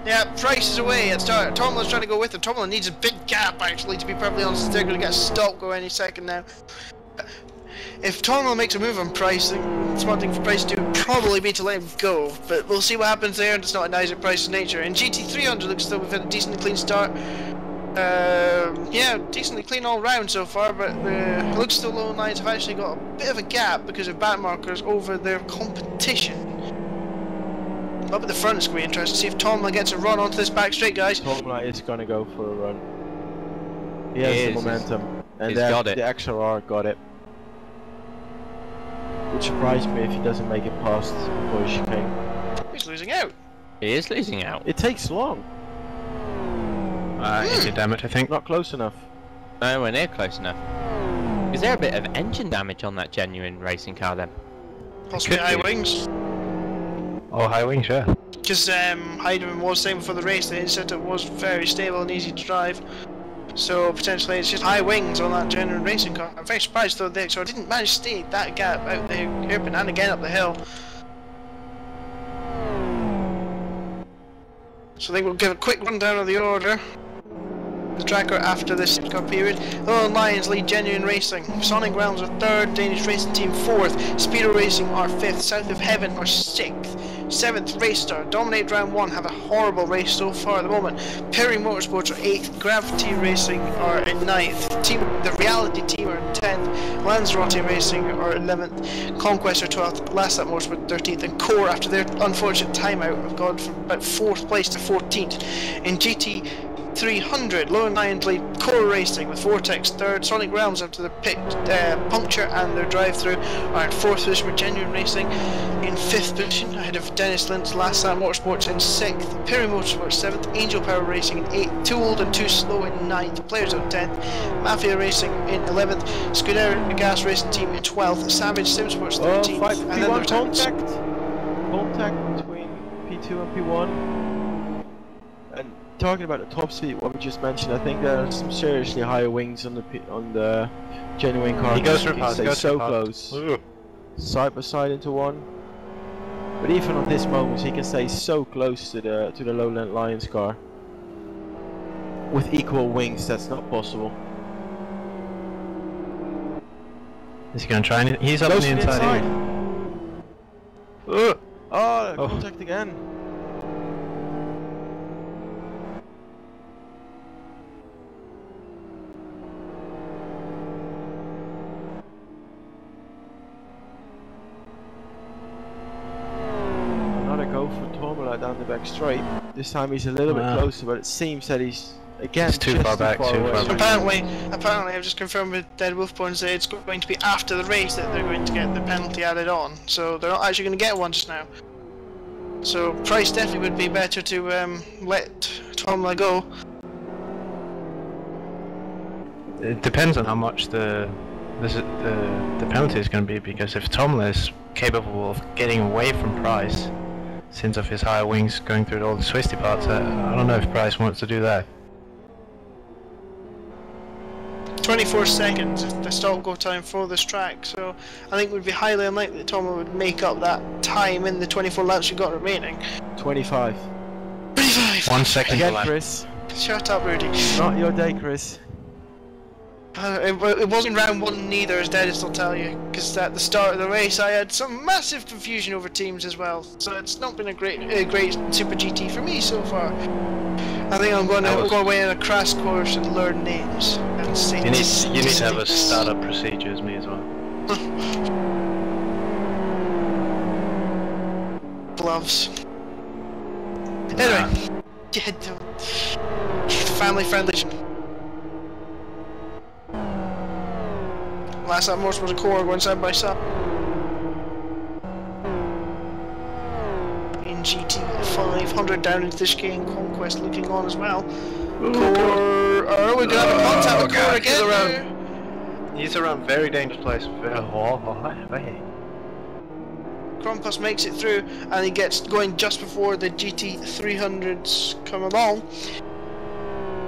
Yeah, Price is away at start. Tomlin's trying to go with him. Tomlin needs a big gap, actually, to be perfectly honest. They're going to get a stop go any second now. If Tomlin makes a move on Price, the smart thing for Price to do would probably be to let him go. But we'll see what happens there, and it's not in Isaac Price's nature. And GT300 looks as though we've had a decently clean start. Yeah, decently clean all round so far, but it looks as though Lone Lions have actually got a bit of a gap because of back markers over their competition. Up at the front, it's going to be interesting to see if Tomlin gets a run onto this back straight, guys. Tomlin is gonna go for a run. He has the momentum, and he's got it. The XRR got it. Would surprise me if he doesn't make it past before the chicane. He's losing out. He is losing out. It takes long. Easy damage, I think. Not close enough. Nowhere near close enough. Is there a bit of engine damage on that genuine racing car then? Possibly could high be. wings. Oh, high wing, sure. Because Heidemann was saying before the race that his setup was very stable and easy to drive. So potentially it's just high wings on that genuine racing car. I'm very surprised though the XR didn't manage to stay that gap out the hairpin and again up the hill. So I think we'll give a quick rundown of the order. The tracker after this safety car period. Lone Lions lead Genuine Racing. Sonic Realms are 3rd, Danish Racing Team 4th, Speedo Racing are 5th, South of Heaven are 6th, 7th Raystar dominate round 1, have a horrible race so far at the moment. Perry Motorsports are 8th, Gravity Racing are in 9th, the Reality Team are in 10th, Lanzarote Racing are 11th, Conquest are 12th, Last Lap Motorsport 13th, and Core after their unfortunate timeout have gone from about 4th place to 14th. In GT 300, Lone Lions lead Core Racing with Vortex 3rd, Sonic Realms after the pit puncture and their drive-through are in 4th position with Genuine Racing in 5th position ahead of Dennis Lint's Last Lap Motorsports in 6th, Perry Motorsports 7th, Angel Power Racing in 8th, Too Old and Too Slow in 9th, Players Out 10th, Mafia Racing in 11th, Scuderia Gas Racing Team in 12th, Savage Simsports 13th, and then there's contact between P2 and P1. And talking about the top speed, what we just mentioned, I think there are some seriously higher wings on the genuine car. He goes for He pass, stays so close, side by side into one. But even on this moment, he can stay so close to the Lowland Lions car. With equal wings, that's not possible. Is he gonna try and he's up on Goes the to inside. Oh, contact again. Another go for Tomala down the back straight. This time he's a little bit closer, but it seems that he's again It's too far back, too away. far back. Apparently, I've just confirmed with Dead Wolf Bones that it's going to be after the race that they're going to get the penalty added on. So they're not actually going to get one just now. So Price definitely would be better to let Tomla go. It depends on how much the penalty is going to be, because if Tomla is capable of getting away from Price, since of his higher wings going through all the twisty parts, I don't know if Price wants to do that. 24 seconds is the stop go time for this track, so I think it would be highly unlikely that Tomla would make up that time in the 24 laps you've got remaining. 25. 25! 1 second Again, left. Chris. Shut up, Rudy. Not your day, Chris. It wasn't round 1 neither, as Dennis will tell you, because at the start of the race I had some massive confusion over teams as well. So it's not been a great Super GT for me so far. I think I'm going to go away on a crash course and learn names. And you need to have a startup procedure as me as well. Gloves. Anyway, family friendly. Last lap most was a core going side by side. In GT 500 down into the chicane, Conquest looking on as well. Core, oh, we're gonna have a contact with Core again. He's around very dangerous place. Krampus makes it through, and he gets going just before the GT 300s come along.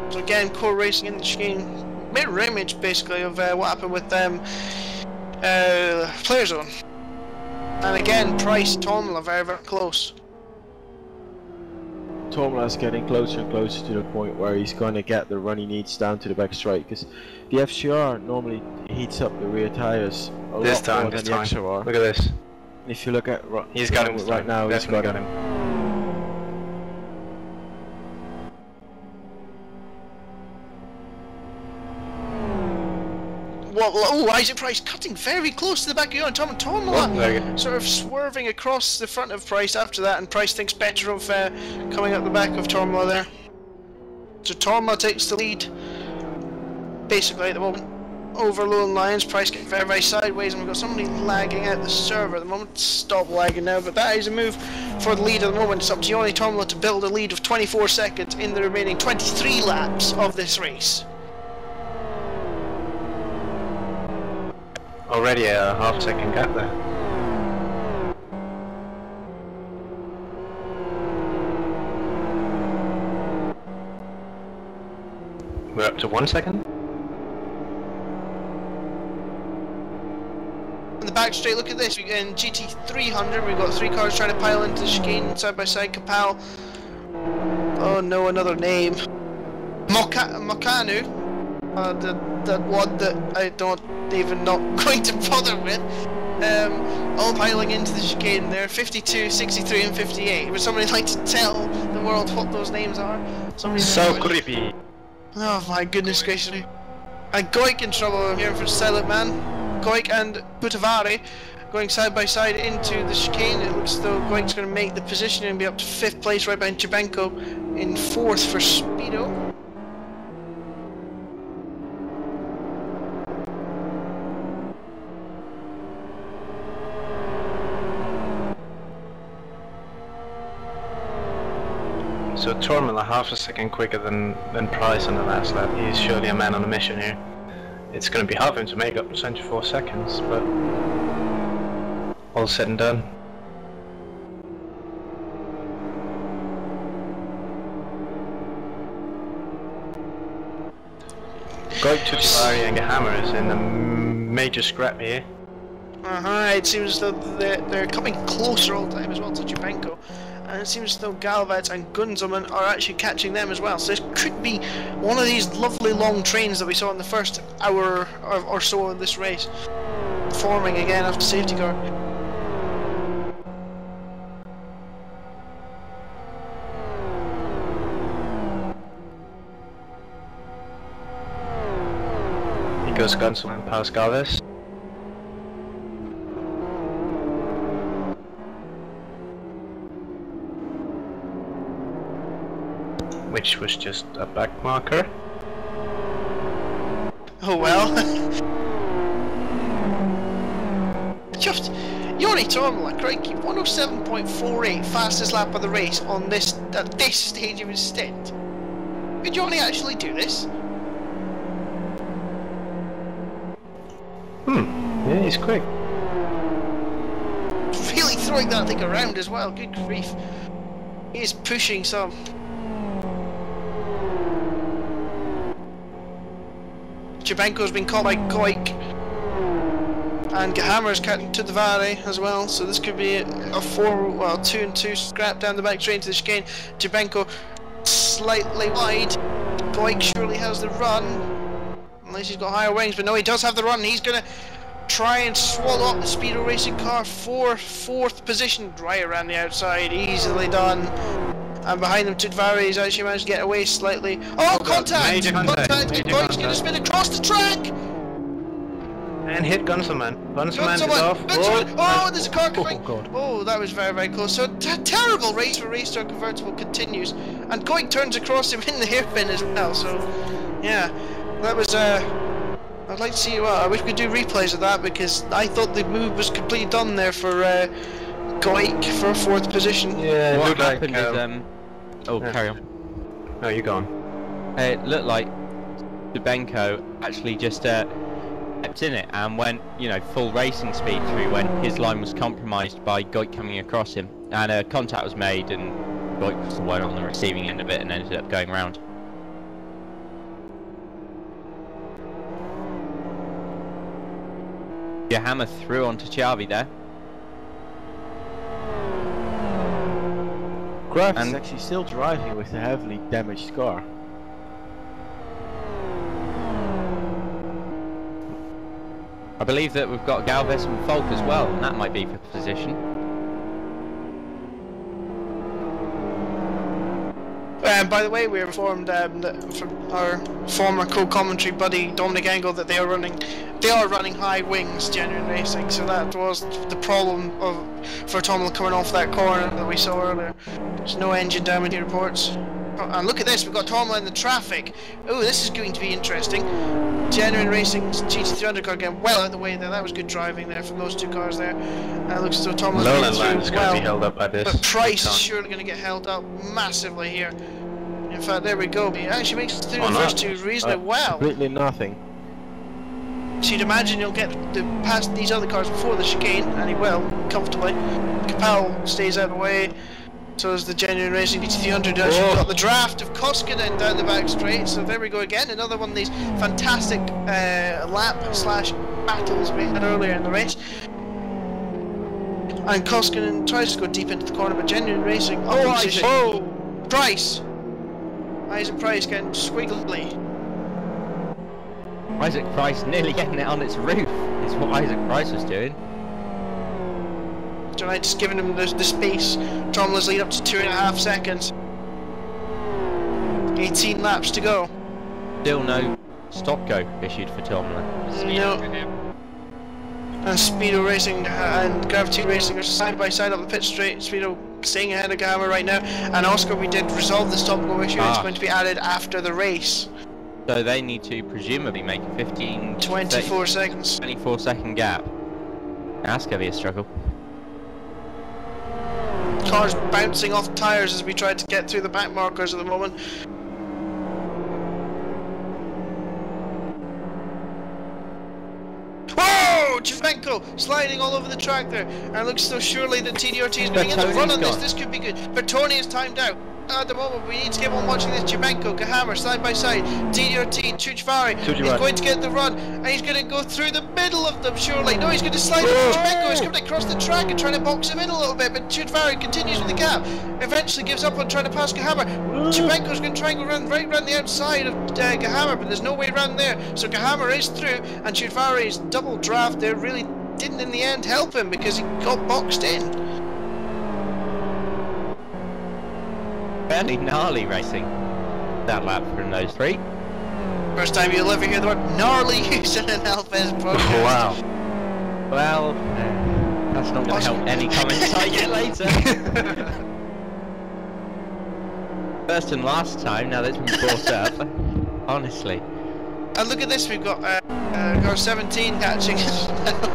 So again, Core racing in the chicane. Mirror image basically of what happened with them player zone, and again Price Tomla very close. Tomla's getting closer and closer to the point where he's going to get the run he needs down to the back straight, because the FCR normally heats up the rear tires a lot more than the XR. Look at this. If you look at he's got him right now, he's got him. Well, oh, Isaac Price cutting very close to the back of your Tomla sort of swerving across the front of Price after that, and Price thinks better of coming up the back of Tomla there. So Tomla takes the lead basically at the moment over Lowland Lions. Price getting very sideways, and we've got somebody lagging out the server at the moment. Stop lagging now, but that is a move for the lead at the moment. It's up to Yoni Tomla to build a lead of 24 seconds in the remaining 23 laps of this race. Already a half-second gap there. We're up to 1 second. On the back straight, look at this. In GT 300, we've got 3 cars trying to pile into the chicane side by side. Kapal. Oh no, another name. Mokanu. That one that I don't even not going to bother with. All piling into the chicane there. 52, 63 and 58. Would somebody like to tell the world what those names are? Somebody so creepy. Oh my goodness gracious. And Goik in trouble. I'm hearing from Silent Man. Goik and Butavari going side by side into the chicane. It looks as though Goik's going to make the position and be up to 5th place right behind Chabenko in 4th for Speedo. So Tormala half a second quicker than Price on the last lap. He's surely a man on a mission here. It's going to be hard for him to make up 24 seconds, but all said and done. Going to Tivari and Hammer is in a major scrap here. It seems as though they're coming closer all the time as well to Chabenko. And it seems as though Galvats and Gunzelman are actually catching them as well. So this could be one of these lovely long trains that we saw in the first hour or so of this race, forming again after safety car. Here goes Gunzelman past Galvez. Which was just a back marker. Oh well. Just Yoni Tormala, crikey, 107.48 fastest lap of the race on this at this stage of his stint. Could Yoni actually do this? Yeah, he's quick. Really throwing that thing around as well. Good grief. He is pushing some. Chabenko's been caught by Goik, and Gahammer's catching to the Valley as well, so this could be a 2 and 2 scrap down the back straight into the chicane. Chabenko slightly wide. Goik surely has the run. unless he's got higher wings. But no, he does have the run. He's going to try and swallow up the Speedo Racing car for 4th position, right around the outside. Easily done. And behind them, Tudvari's actually managed to get away slightly. Oh, contact! Major contact! He's going to spin across the track! And hit Gunselman. Gunselman is off. Oh, there's a car coming! Oh, God. Oh, that was very, very close. So, a terrible race for Race Star Convertible continues. And going turns across him in the hairpin as well. So, yeah, that was, I'd like to see, well, I wish we could do replays of that because I thought the move was completely done there for Goik for 4th position. Yeah, What looked like, happened is, oh, yeah. carry on. No, you're gone. It looked like Dubenko actually just kept in it and went, you know, full racing speed through when his line was compromised by Goik coming across him. And contact was made and Goik was the one on the receiving end of it and ended up going round. Your hammer through onto Chiavi there. Graf is actually still driving with a heavily damaged car. I believe that we've got Galvez and Falk as well, and that might be for position. By the way, we were informed from our former co-commentary buddy Dominic Engel that they are running high wings, Genuine Racing. So that was the problem for Tomlin coming off that corner that we saw earlier. There's no engine damage he reports. And look at this, we've got Tomlin in the traffic. Oh, this is going to be interesting. Genuine Racing's GT300 car getting well out of the way there. That was good driving there from those two cars there. And it looks as though Tomlin's Lowland going line is going to be held up by this. But Price is surely going to get held up massively here. In fact, there we go. He actually makes it through the first two reasonably well. Completely nothing. So you'd imagine you'll get past these other cars before the chicane, and he will, comfortably. Capel stays out of the way. So is the Genuine Racing GT300. Actually got the draft of Koskinen down the back straight. So there we go again. Another one of these fantastic lap/battles we had earlier in the race. And Koskinen tries to go deep into the corner, but Genuine Racing. Oh, Price! Isaac Price getting squiggly. Isaac Price nearly getting it on its roof, is what Isaac Price was doing. Tonight just giving him the space. Tomlin's lead up to 2.5 seconds. 18 laps to go. Still no stop-go issued for Tomlin. No. And Speedo Racing and Gravity Racing are side by side up the pit straight. Speedo staying ahead of Gamma right now. And Oscar, we did resolve the stop-go issue. It's going to be added after the race. So they need to presumably make a 24 seconds. 24-second gap. That's going to be a struggle. Cars bouncing off tyres as we try to get through the back markers at the moment. Whoa! Chivenko sliding all over the track there. And it looks so surely that TDRT is going to get the run on this. This could be good. But Tony is timed out. At the moment, we need to keep on watching this. Chivenko, Kahammer, side by side. TDRT, Chuchvari is going to get the run. And he's going to go through the middle of them, surely. No, he's going to slide over Chivenko. He's coming across the track and trying to box him in a little bit. But Chuchvari continues with the gap. Eventually gives up on trying to pass Kahammer. Chivenko's going to try and go right around the outside of Kahammer, but there's no way around there. So Kahammer is through, and Chuchvari's double draft there really didn't in the end help him because he got boxed in. Fairly gnarly racing that lap from those three. First time you'll ever hear the word gnarly used in an Alpes podcast. Wow. Well, that's not going to help any comments I get later. First and last time, now that's been brought up. Honestly. And look at this, we've got car 17 catching as well.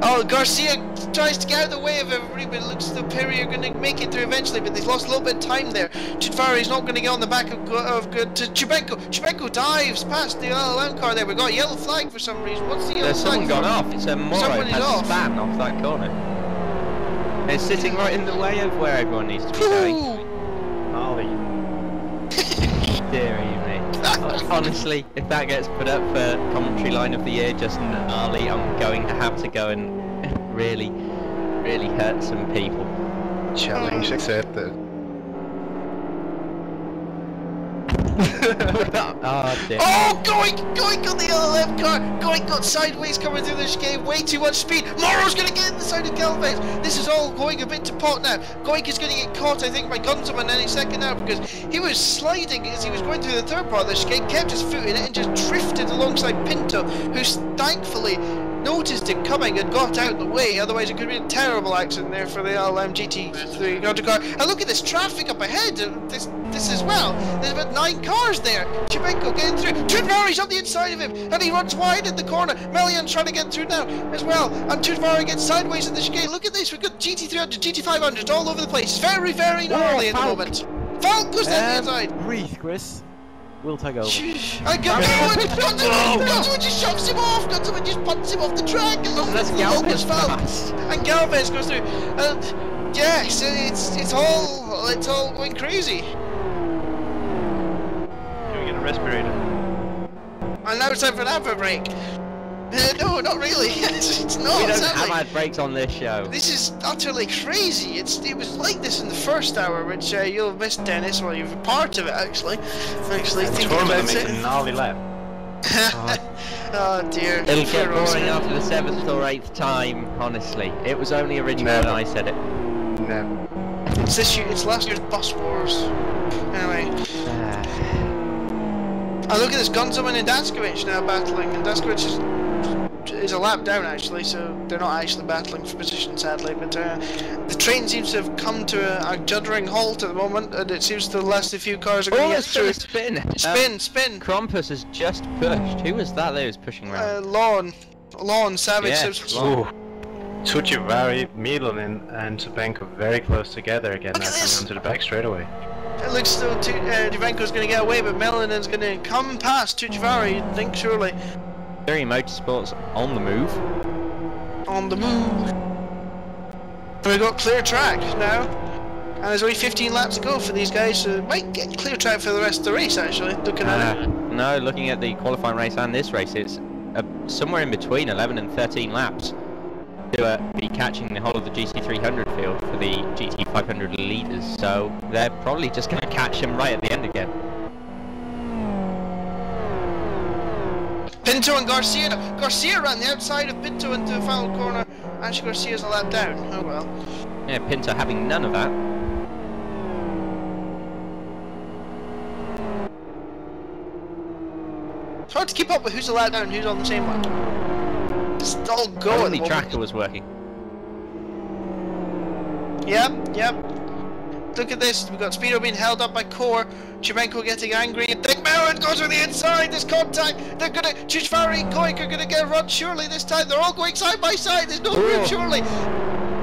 Oh, Garcia tries to get out of the way of everybody, but it looks as though Perry are going to make it through eventually, but they've lost a little bit of time there. Chudvari not going to get on the back of to Chubenko. Chubenko dives past the LLM car there. We've got a yellow flag for some reason. What's the yellow flag? Someone gone off. It's a Moro has off. span off that corner. It's sitting right in the way of where everyone needs to be going. Gnarly. Deary me. Honestly, if that gets put up for commentary line of the year, just gnarly, I'm going to have to go and really hurt some people. Challenge accepted. Oh, dear. Oh, Goink on the LLM car. Goink got sideways coming through the chicane. Way too much speed. Morrow's going to get in the side of Galvez. This is all going a bit to pot now. Goink is going to get caught, I think, by Gunzelman any second now because he was sliding as he was going through the third part of the chicane, kept his foot in it and just drifted alongside Pinto, who thankfully noticed him coming and got out of the way, otherwise it could have been a terrible accident there for the LM GT3 Honda car. And look at this traffic up ahead, this as well, there's about 9 cars there. Chibenko getting through, Tudvari's on the inside of him, and he runs wide in the corner. Melian's trying to get through now as well, and Tudvari gets sideways in the chicane. Look at this, we've got GT300, GT500 all over the place, very gnarly at the moment. Falk goes down the inside. Breathe, Chris. We'll take over. And Gunzelman just shoves him off. Gunzelman just punts him off the track. And That's Galvez fast. And Galvez goes through. And yes, it's all going crazy. Can we get a respirator? And now it's time for an advert break. No, not really. It's not. We don't sadly. have ad breaks on this show. This is utterly crazy. It was like this in the first hour, which you'll have missed, Dennis. Well, you've a part of it actually. Thinking about makes a gnarly lap. Oh dear. It'll get boring after the 7th or 8th time, honestly. It was only originally when I said it. Never. It's this year. It's last year's Bus Wars. Anyway. And look at this, Gunzelman and Daskovic now battling, and Daskovic is a lap down actually, so they're not actually battling for position sadly, but the train seems to have come to a juddering halt at the moment, and it seems the last few cars are going to get through. Spin! Krampus has just pushed. Who was that was pushing around? Lawn, Savage. Yes, Ooh. Tuccivari, Milan and Sabenko very close together again, now coming onto the back straight away. It looks though Divenko's going to get away, but Melanen's going to come past Tuccivari, you'd think, surely. Very Motorsports on the move. On the move. And we've got clear track now. And there's only 15 laps to go for these guys, so might get clear track for the rest of the race actually, looking at it. No, looking at the qualifying race and this race, it's somewhere in between 11 and 13 laps to be catching the whole of the GT300 field for the GT500 leaders, so they're probably just going to catch him right at the end again. Pinto and Garcia. Garcia ran the outside of Pinto into the final corner. Actually, Garcia's a lap down. Oh well. Yeah, Pinto having none of that. It's hard to keep up with who's a lap down and who's on the same one. Just all go. Only tracker was working. Yep. Look at this, we've got Speedo being held up by Core, Chimenko getting angry, and Dick Merritt goes on the inside, there's contact, they're gonna, Chichvari and Koik are gonna get a run surely this time, they're all going side by side, there's no room surely.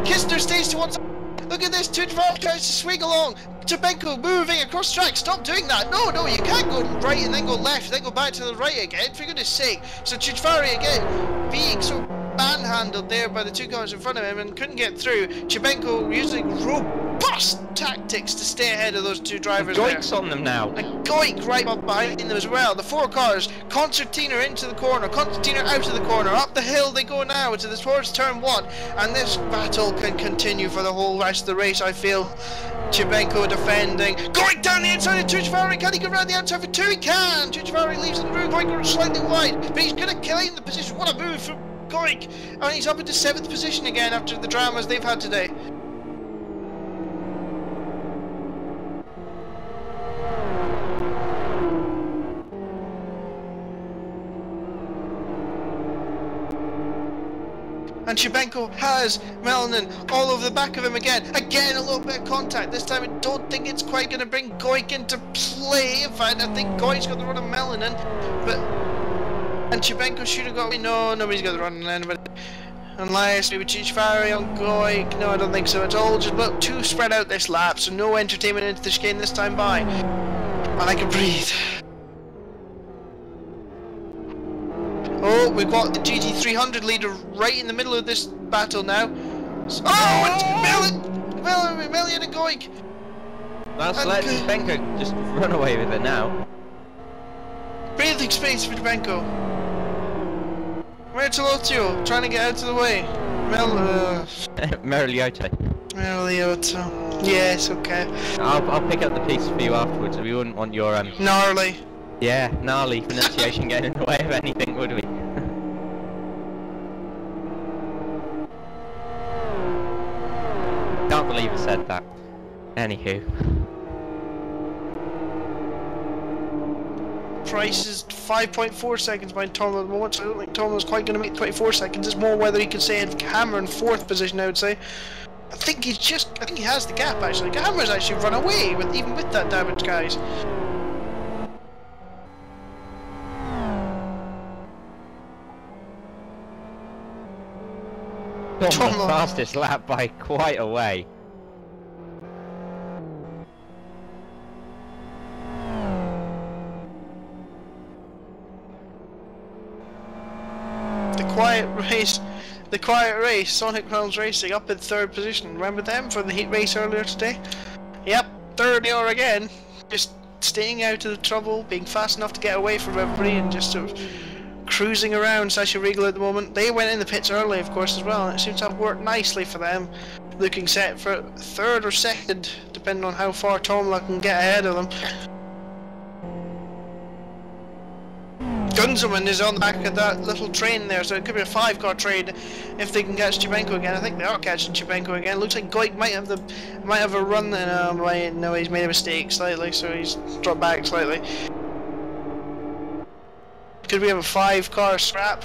Kistner stays to one side, look at this, Chichvari tries to swing along, Chimenko moving across track, stop doing that, no, you can't go right and then go left, then go back to the right again, for goodness sake. So Chichvari again, being so manhandled there by the 2 cars in front of him and couldn't get through. Chibenko using robust tactics to stay ahead of those 2 drivers. Goik's on them now. And Goik right up behind them as well. The 4 cars, Concertina into the corner, Concertina out of the corner, up the hill they go now towards turn 1, and this battle can continue for the whole rest of the race, I feel. Chibenko defending, Goik down the inside of Tuccivari, can he go around the outside for 2? He can! Tuccivari leaves in the room, Goik slightly wide, but he's going to claim the position. What a move from Goik! And he's up into 7th position again after the dramas they've had today. And Chibenko has Melanin all over the back of him again. Again, a little bit of contact. This time I don't think it's quite going to bring Goik into play. In fact, I think Goik's got the run of Melanin. And Chibenko should have got... No, nobody's got the run on anybody. Unless maybe Chichvari on Goik. No, I don't think so. It's all just about 2 spread out this lap, so no entertainment into the chicane this time by. And I can breathe. Oh, we've got the GT300 leader right in the middle of this battle now. Oh, it's Melian and Goik. That's letting Chibenko just run away with it now. Breathing space for Chibenko. Mertolotio trying to get out of the way. Meriliotto. Yes, okay. I'll pick up the piece for you afterwards. We wouldn't want your Gnarly. yeah, gnarly pronunciation getting in the way of anything, would we? Can't believe I said that. Anywho. Price is 5.4 seconds behind Tom at the moment, so I don't think Tom is quite going to make 24 seconds. It's more whether he can stay in Hammer in 4th position, I would say. I think he has the gap actually. Hammer's actually run away even with that damage, guys. Tom the fastest lap by quite a way. The quiet race, Sonic Realms Racing up in 3rd position. Remember them for the heat race earlier today? Yep, 3rd they are again. Just staying out of the trouble, being fast enough to get away from everybody and just sort of cruising around Sasha Regal at the moment. They went in the pits early of course as well, and it seems to have worked nicely for them. Looking set for 3rd or 2nd, depending on how far Tomla can get ahead of them. Gunzelman is on the back of that little train there, so it could be a 5-car train if they can catch Chibenko again. I think they are catching Chibenko again. Looks like Goik might have a run, and no, he's made a mistake slightly, so he's dropped back slightly. Could we have a 5-car scrap?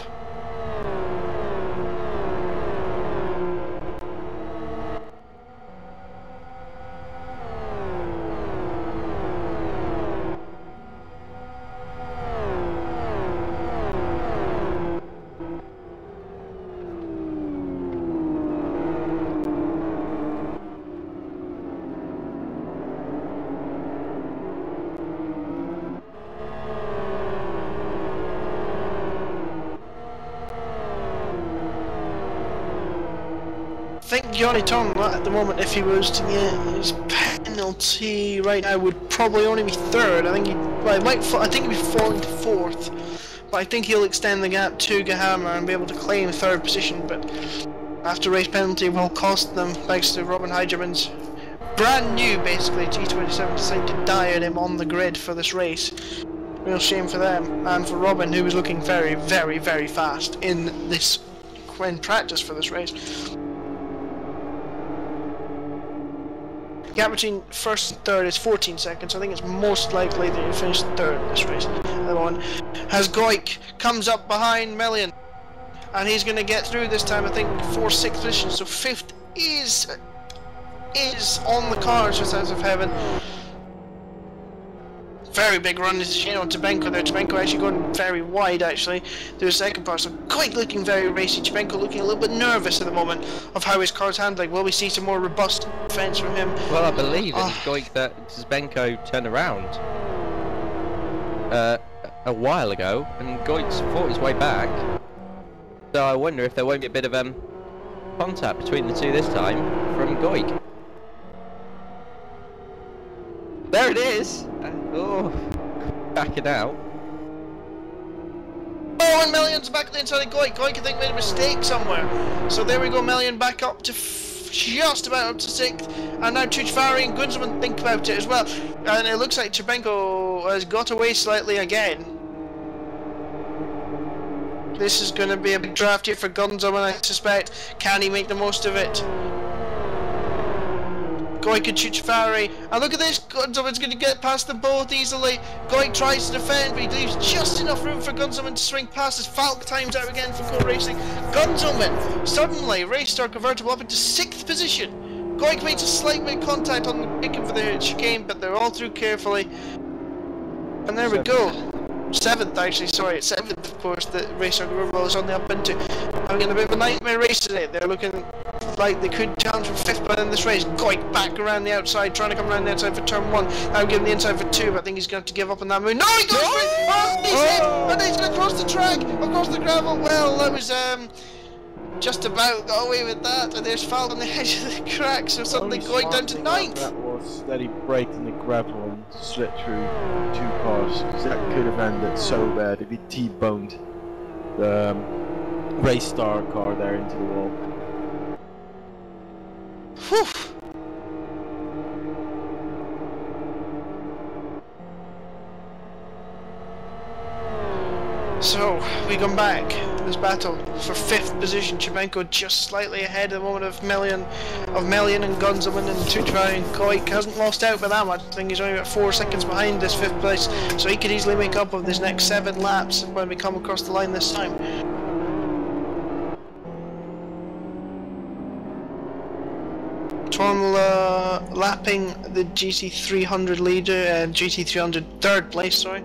I think Johnny Tom at the moment, if he was to get his penalty right now, would probably only be 3rd. I think I think he'd be falling to 4th, but I think he'll extend the gap to Gahammer and be able to claim 3rd position. But after race penalty will cost them, thanks to Robin Heigerman's brand new, basically G27 decided to diet him on the grid for this race. Real shame for them and for Robin, who was looking very, very, very fast in practice for this race. The gap between 1st and 3rd is 14 seconds. I think it's most likely that he'll finish 3rd in this race. The other one has Goik, comes up behind Melian, and he's going to get through this time, I think, for 6th position. So 5th is on the cards for Sons of Heaven. Very big run is Shane on Chibenko there. Chibenko actually going very wide actually through the 2nd part, so Goik looking very racy. Chibenko looking a little bit nervous at the moment of how his car's handling. Will we see some more robust defense from him? Well, I believe in Goik that Chibenko turned around a while ago, and Goik's fought his way back. So I wonder if there won't be a bit of contact between the two this time from Goik. There it is! Oh, backing out. Oh, and Melian's back at the inside of Goik. Goik, I think, made a mistake somewhere. So there we go, Melian back up to just about up to 6th. And now Chuchvari and Gunzelman think about it as well. And it looks like Chibenko has got away slightly again. This is going to be a big draft here for Gunzelman, I suspect. Can he make the most of it? Goik and Chuchvari, and look at this, Gunzelman's going to get past them both easily. Goik tries to defend, but he leaves just enough room for Gunzelman to swing past as Falk times out again for co-racing. Gunzelman, suddenly, race star convertible up into 6th position. Goik makes a slight bit of contact on the picking for the chicane, but they're all through carefully. And there we go. 7th actually, sorry, 7th of course, the race star convertible is on the up into. Having a bit of a nightmare race today. They're looking like they could challenge for 5th by the end of this race. Goik back around the outside, trying to come around the outside for turn 1. Now give him the inside for 2, but I think he's going to have to give up on that move. No, he goes for it! Oh, he's in! And he's going to cross the track, across the gravel. Well, that was just about got away with that. And there's Falk on the edge of the crack, so suddenly Goik down to 9th. That was that he braked in the gravel and slipped through 2 cars, because that could have ended so bad if he T-boned the race star car there into the wall. Whew. So, we come back this battle for 5th position. Chibenko just slightly ahead at the moment of Melian and Gunzelman, and Tuchvari and Koik hasn't lost out by that much. I think he's only about 4 seconds behind this 5th place, so he could easily make up of this next 7 laps when we come across the line this time. Tormla lapping the GT300 leader and GT300 3rd place, sorry.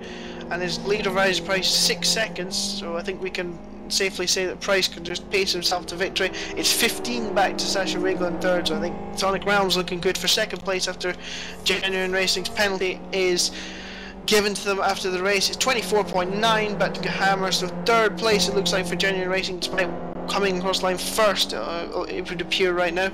And his leader rises Price 6 seconds, so I think we can safely say that Price can just pace himself to victory. It's 15 back to Sasha Riegel in 3rd, so I think Sonic Realm's looking good for 2nd place after Genuine Racing's penalty is given to them after the race. It's 24.9 back to Hammer, so 3rd place it looks like for Genuine Racing, despite coming across line 1st, it would appear right now.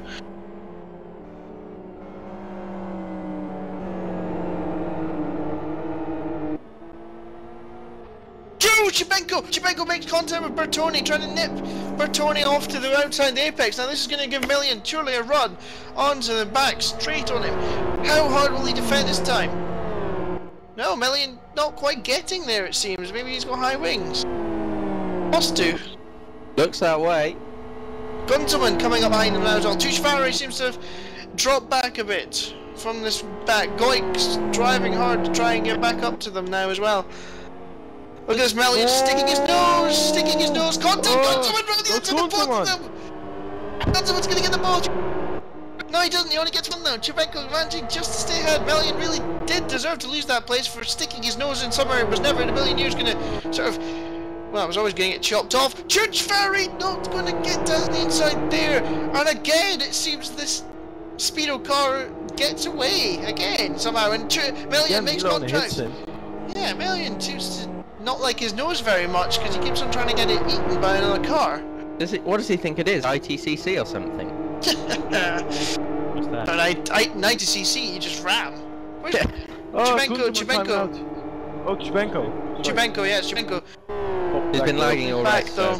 Chibenko makes contact with Bertoni, trying to nip Bertoni off to the outside the apex. Now this is going to give Melian surely a run onto the back, straight on him. How hard will he defend this time? No, Melian not quite getting there it seems. Maybe he's got high wings. Must do. Looks that way. Gunzelman coming up behind him now as well. Tuchvari seems to have dropped back a bit from this back. Goik's driving hard to try and get back up to them now as well. Look at this Melian sticking his nose, contact, Gunzelman round the outside of both of them! Gunzelman's gonna get the ball! No he doesn't, he only gets one now. Chibenko managing just to stay ahead. Melian really did deserve to lose that place for sticking his nose in somewhere it was never in a million years gonna sort of, well, I was always gonna get chopped off. Tuchvari not gonna get down the inside there, and again it seems this Speedo car gets away again somehow, and Melian makes contact. Yeah, Melian seems to not like his nose very much because he keeps on trying to get it eaten by another car. What does he think it is? ITCC or something? What's that? But 90cc, you just ram. Where's Chibenko? Oh, Chibenko. Chibenko, yeah, it's Chibenko. He's been lagging all right, though.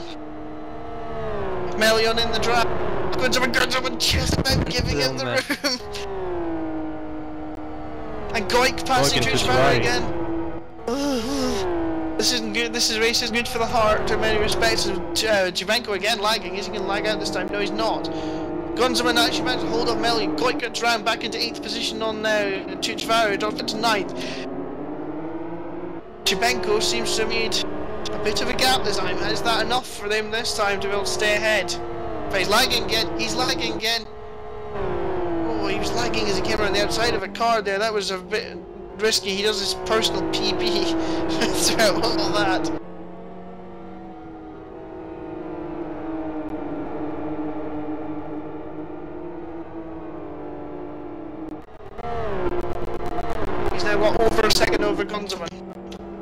Melian in the trap. Gunzelman just about giving him the room. And Goik passing Tuchvari again. This isn't good. This race isn't good for the heart in many respects. Chibenko again lagging. Is he going to lag out this time? No, he's not. Gunzelman actually managed to hold up Melian. Goik gets round back into 8th position on Tuchvari, drops it to 9th. Chibenko seems to have made a bit of a gap this time. Is that enough for them this time to be able to stay ahead? But he's lagging again. He's lagging again. Oh, he was lagging as he came around the outside of a car there. That was a bit risky. He does his personal PB throughout all that. He's now got over a second over Gunzelman.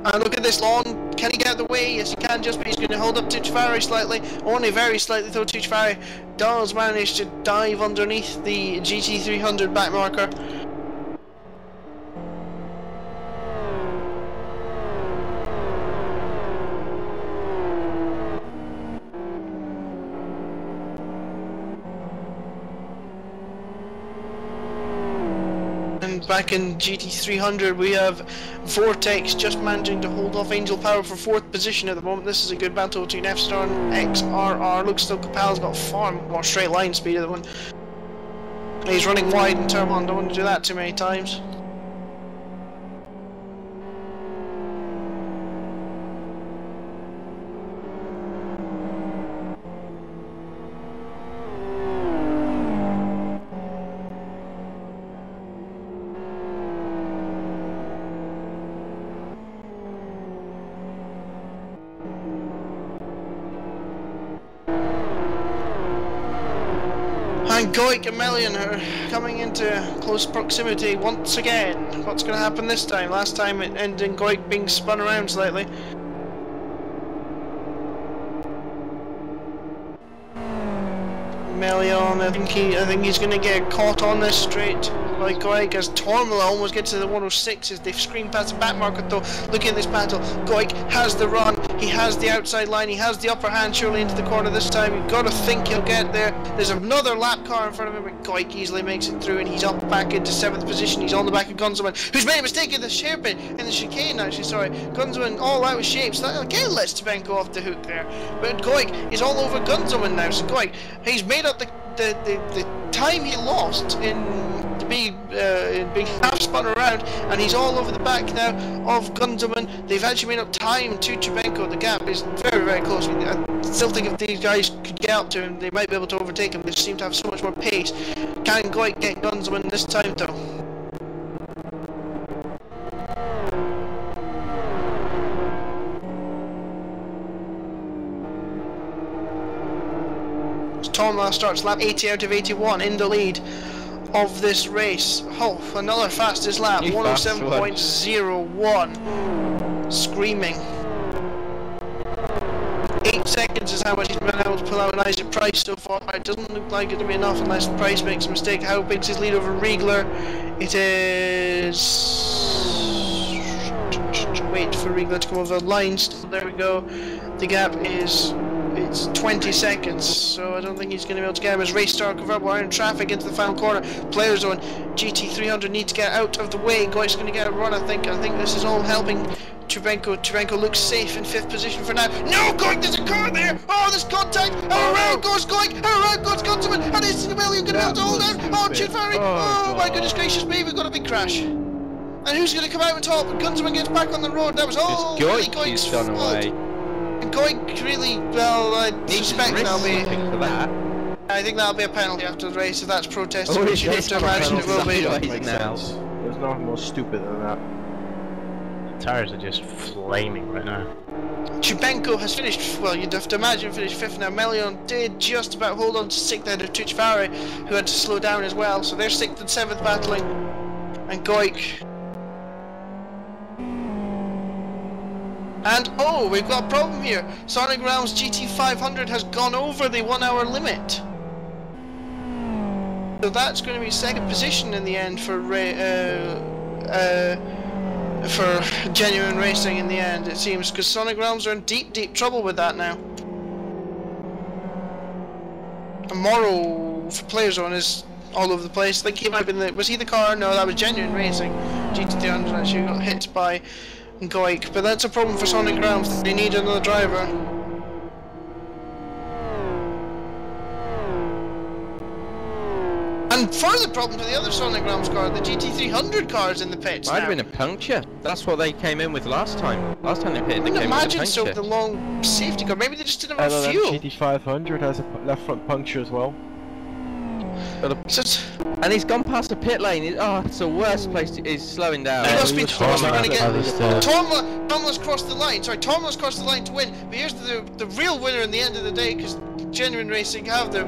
And look at this lawn. Can he get out of the way? Yes, he can, just, but he's going to hold up Tuchvari slightly. Only very slightly, though. Tuchvari does manage to dive underneath the GT300 back marker. Back in GT300 we have Vortex just managing to hold off Angel Power for 4th position at the moment. This is a good battle between F-Star and XRR. Looks though Capel's got far more straight line speed at the one. He's running wide in turn 1, don't want to do that too many times. And Goik and Melian are coming into close proximity once again. What's going to happen this time? Last time it ended in Goik being spun around slightly. Melian, I think he's going to get caught on this straight. by Goik as Tormala almost gets to the 106s. They've screamed past the back market though. Looking at this battle, Goik has the run, he has the outside line, he has the upper hand surely into the corner this time. You've got to think he'll get there. There's another lap car in front of him, but Goik easily makes it through and he's up back into 7th position. He's on the back of Gunzelman, who's made a mistake in the hairpin, in the chicane actually, sorry. Gunzelman all out of shape, so that again lets Tabenko off the hook there. But Goik is all over Gunzelman now, so Goik, he's made up the time he lost in being half spun around, and he's all over the back now of Gunzelman. They've actually made up time to Tabenko. The gap is very, very close. I still think if these guys could get up to him, they might be able to overtake him. They seem to have so much more pace. Can Goik get Gunzelman this time though? Tormala starts lap 80 out of 81 in the lead of this race. Oh, another fastest lap, 107.01. Screaming. 8 seconds is how much he's been able to pull out on Isaac Price so far. It doesn't look like it'll be enough unless Price makes a mistake. How big's his lead over Riegler? It is... Wait for Riegler to come over the line. Still, there we go. The gap is... It's 20 seconds, so I don't think he's going to be able to get him as race star convertible are in traffic into the final corner. Player zone, GT300 need to get out of the way. Goik's going to get a run, I think. I think this is all helping Tabenko. Tabenko looks safe in 5th position for now. No, Goik, there's a car there! Oh, there's contact! And around goes Goik! And around goes Gunzelman! And it's the William going to be able to hold out! Oh, Chidfari! Oh, my goodness gracious me, we've got a big crash. And who's going to come out on top? Gunzelman gets back on the road. That was all really Goik's fault. Away. Goik really, well, I suspect that'll be... For that. I think that'll be a penalty after the race, if that's protested, Oh, which you have to imagine it will be. Makes sense. There's nothing more stupid than that. The tires are just flaming right now. Tabenko has finished, well, you'd have to imagine finished 5th now. Melion did just about hold on to 6th ahead of Tuchfari, who had to slow down as well, so they're 6th and 7th battling. And Goik... And oh, we've got a problem here. Sonic Realms GT500 has gone over the 1 hour limit. So that's going to be 2nd position in the end for Genuine Racing in the end, it seems, because Sonic Realms are in deep, deep trouble with that now. And Morrow for Player Zone is all over the place. I think he might have been was he the car? No, that was Genuine Racing. GT300 actually got hit by Goik, but that's a problem for Sonic Realms. They need another driver. And further problem for the other Sonic Realms car, the GT300 cars in the pits. Might have been a puncture. That's what they came in with last time. Last time they pitted, they came with a puncture. Imagine so with the long safety car. Maybe they just didn't have enough fuel. GT500 has a left front puncture as well. And he's gone past the pit lane. Oh, it's the worst place. He's slowing down. He must be going to get... Tomla's crossed the line. Sorry, Tomla's crossed the line to win. But here's the real winner in the end of the day, because Genuine Racing have their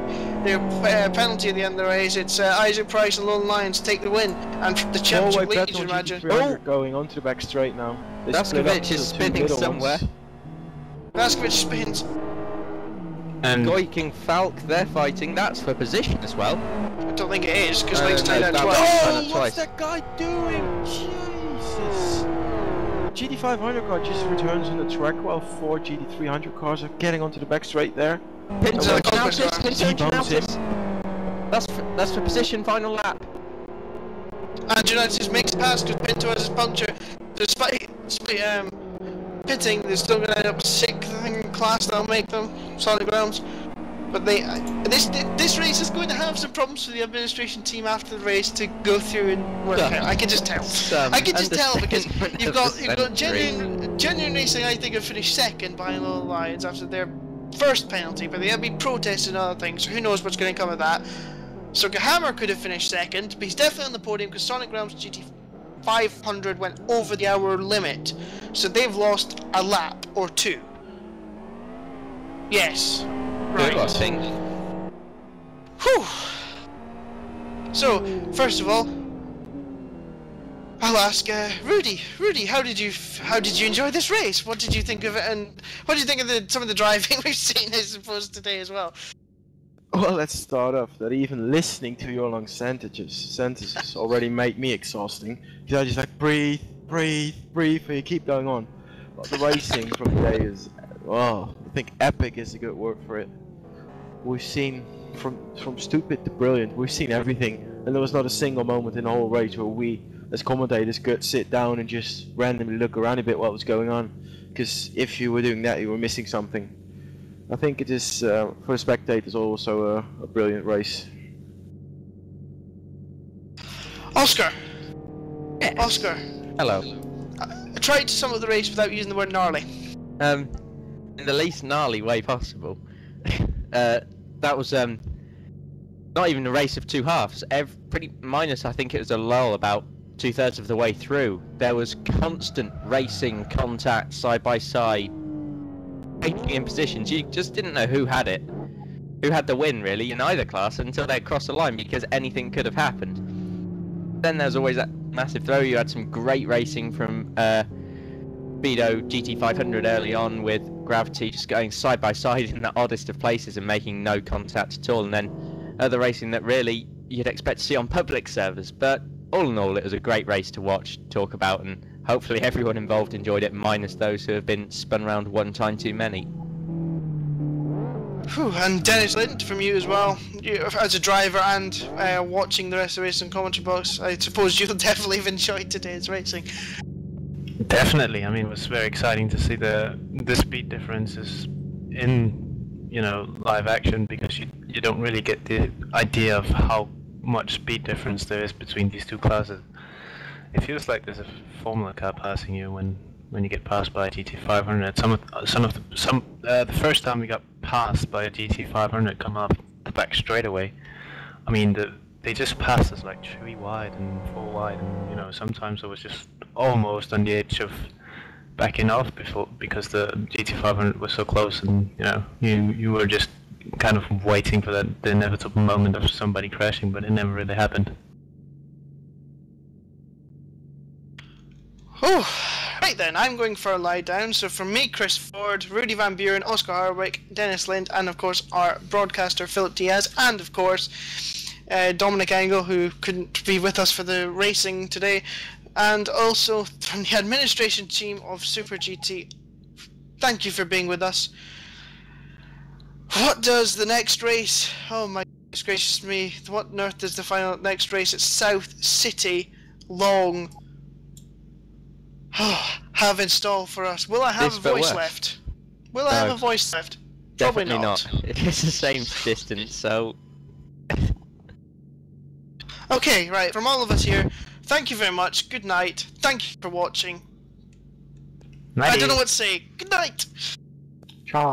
penalty at the end of the race. It's Isaac Price and Lone Lions take the win. And the championship lead, you imagine. Going onto the back straight now. Daskovic is spinning somewhere. Daskovic spins. And Goik and Falk, they're fighting. That's for position as well. I don't think it is, because Lake's tied out twice. Oh, what's that guy doing? Jesus! GT500 car just returns on the track while 4 GT300 cars are getting onto the back straight there. Pinto and Altus, That's for position, final lap. And United makes it past because Pinto has his puncture. Despite pitting, they're still going to end up 6th in class. That'll make them Sonic Realms. But this race is going to have some problems for the administration team after the race to go through and work out. I can just tell. I can just tell because you've got Genuine Racing. I think have finished 2nd by Little Lions after their first penalty, but they'll be protesting other things. So who knows what's going to come of that? So Hammer could have finished 2nd, but he's definitely on the podium because Sonic Realms GT500 went over the hour limit, so they've lost a lap or 2. Yes. Right. I think. Whew. So, first of all, I'll ask Rudy. Rudy, how did you enjoy this race? What did you think of it, and what did you think of some of the driving we've seen, I suppose, today as well? Well, let's start off that even listening to your long sentences already made me exhausting. Because I just like breathe, breathe, breathe, and you keep going on. But the racing from today is, well, I think epic is a good word for it. We've seen from stupid to brilliant. We've seen everything, and there was not a single moment in the whole race where we, as commentators, could sit down and just randomly look around a bit what was going on. Because if you were doing that, you were missing something. I think it is, for spectators, also a brilliant race. Oscar! Yes. Oscar! Hello. I tried to sum up the race without using the word gnarly. In the least gnarly way possible. That was not even a race of two halves. Pretty minus, I think it was a lull about 2/3 of the way through. There was constant racing, contact, side by side, taking in positions. You just didn't know who had it, who had the win really in either class until they crossed the line, because anything could have happened. Then there's always that massive throw. You had some great racing from Speedo GT500 early on, with Gravity just going side by side in the oddest of places and making no contact at all, and then other racing that really you'd expect to see on public servers. But all in all, it was a great race to watch, talk about, and hopefully everyone involved enjoyed it, minus those who have been spun around one time too many. Whew, and Dennis Lind from you as well, you, as a driver and watching the rest of the race in commentary box. I suppose you'll definitely have enjoyed today's racing. Definitely. I mean, it was very exciting to see the speed differences in, you know, live action, because you don't really get the idea of how much speed difference there is between these two classes. It feels like there's a Formula car passing you when you get passed by a GT500. The first time we got passed by a GT500 coming up the back straightaway, I mean, they just passed us like 3 wide and 4 wide, and you know, sometimes I was just almost on the edge of backing off because the GT500 was so close, and you know, you were just kind of waiting for the inevitable moment of somebody crashing, but it never really happened. Oh, right then, I'm going for a lie down. So from me, Chris Ford, Rudy Van Buren, Oscar Harwick, Dennis Lind, and of course our broadcaster Philip Diaz, and of course Dominic Engel, who couldn't be with us for the racing today, and also from the administration team of Super GT. Thank you for being with us. What does the next race? Oh my goodness gracious me! What on earth does the next race at South City Long have in store for us? Will I have a voice left? Will I have a voice left? Probably Definitely not. It's the same distance, so... Okay, right, from all of us here, thank you very much, good night, thank you for watching. Nighty. I don't know what to say, good night! Ciao.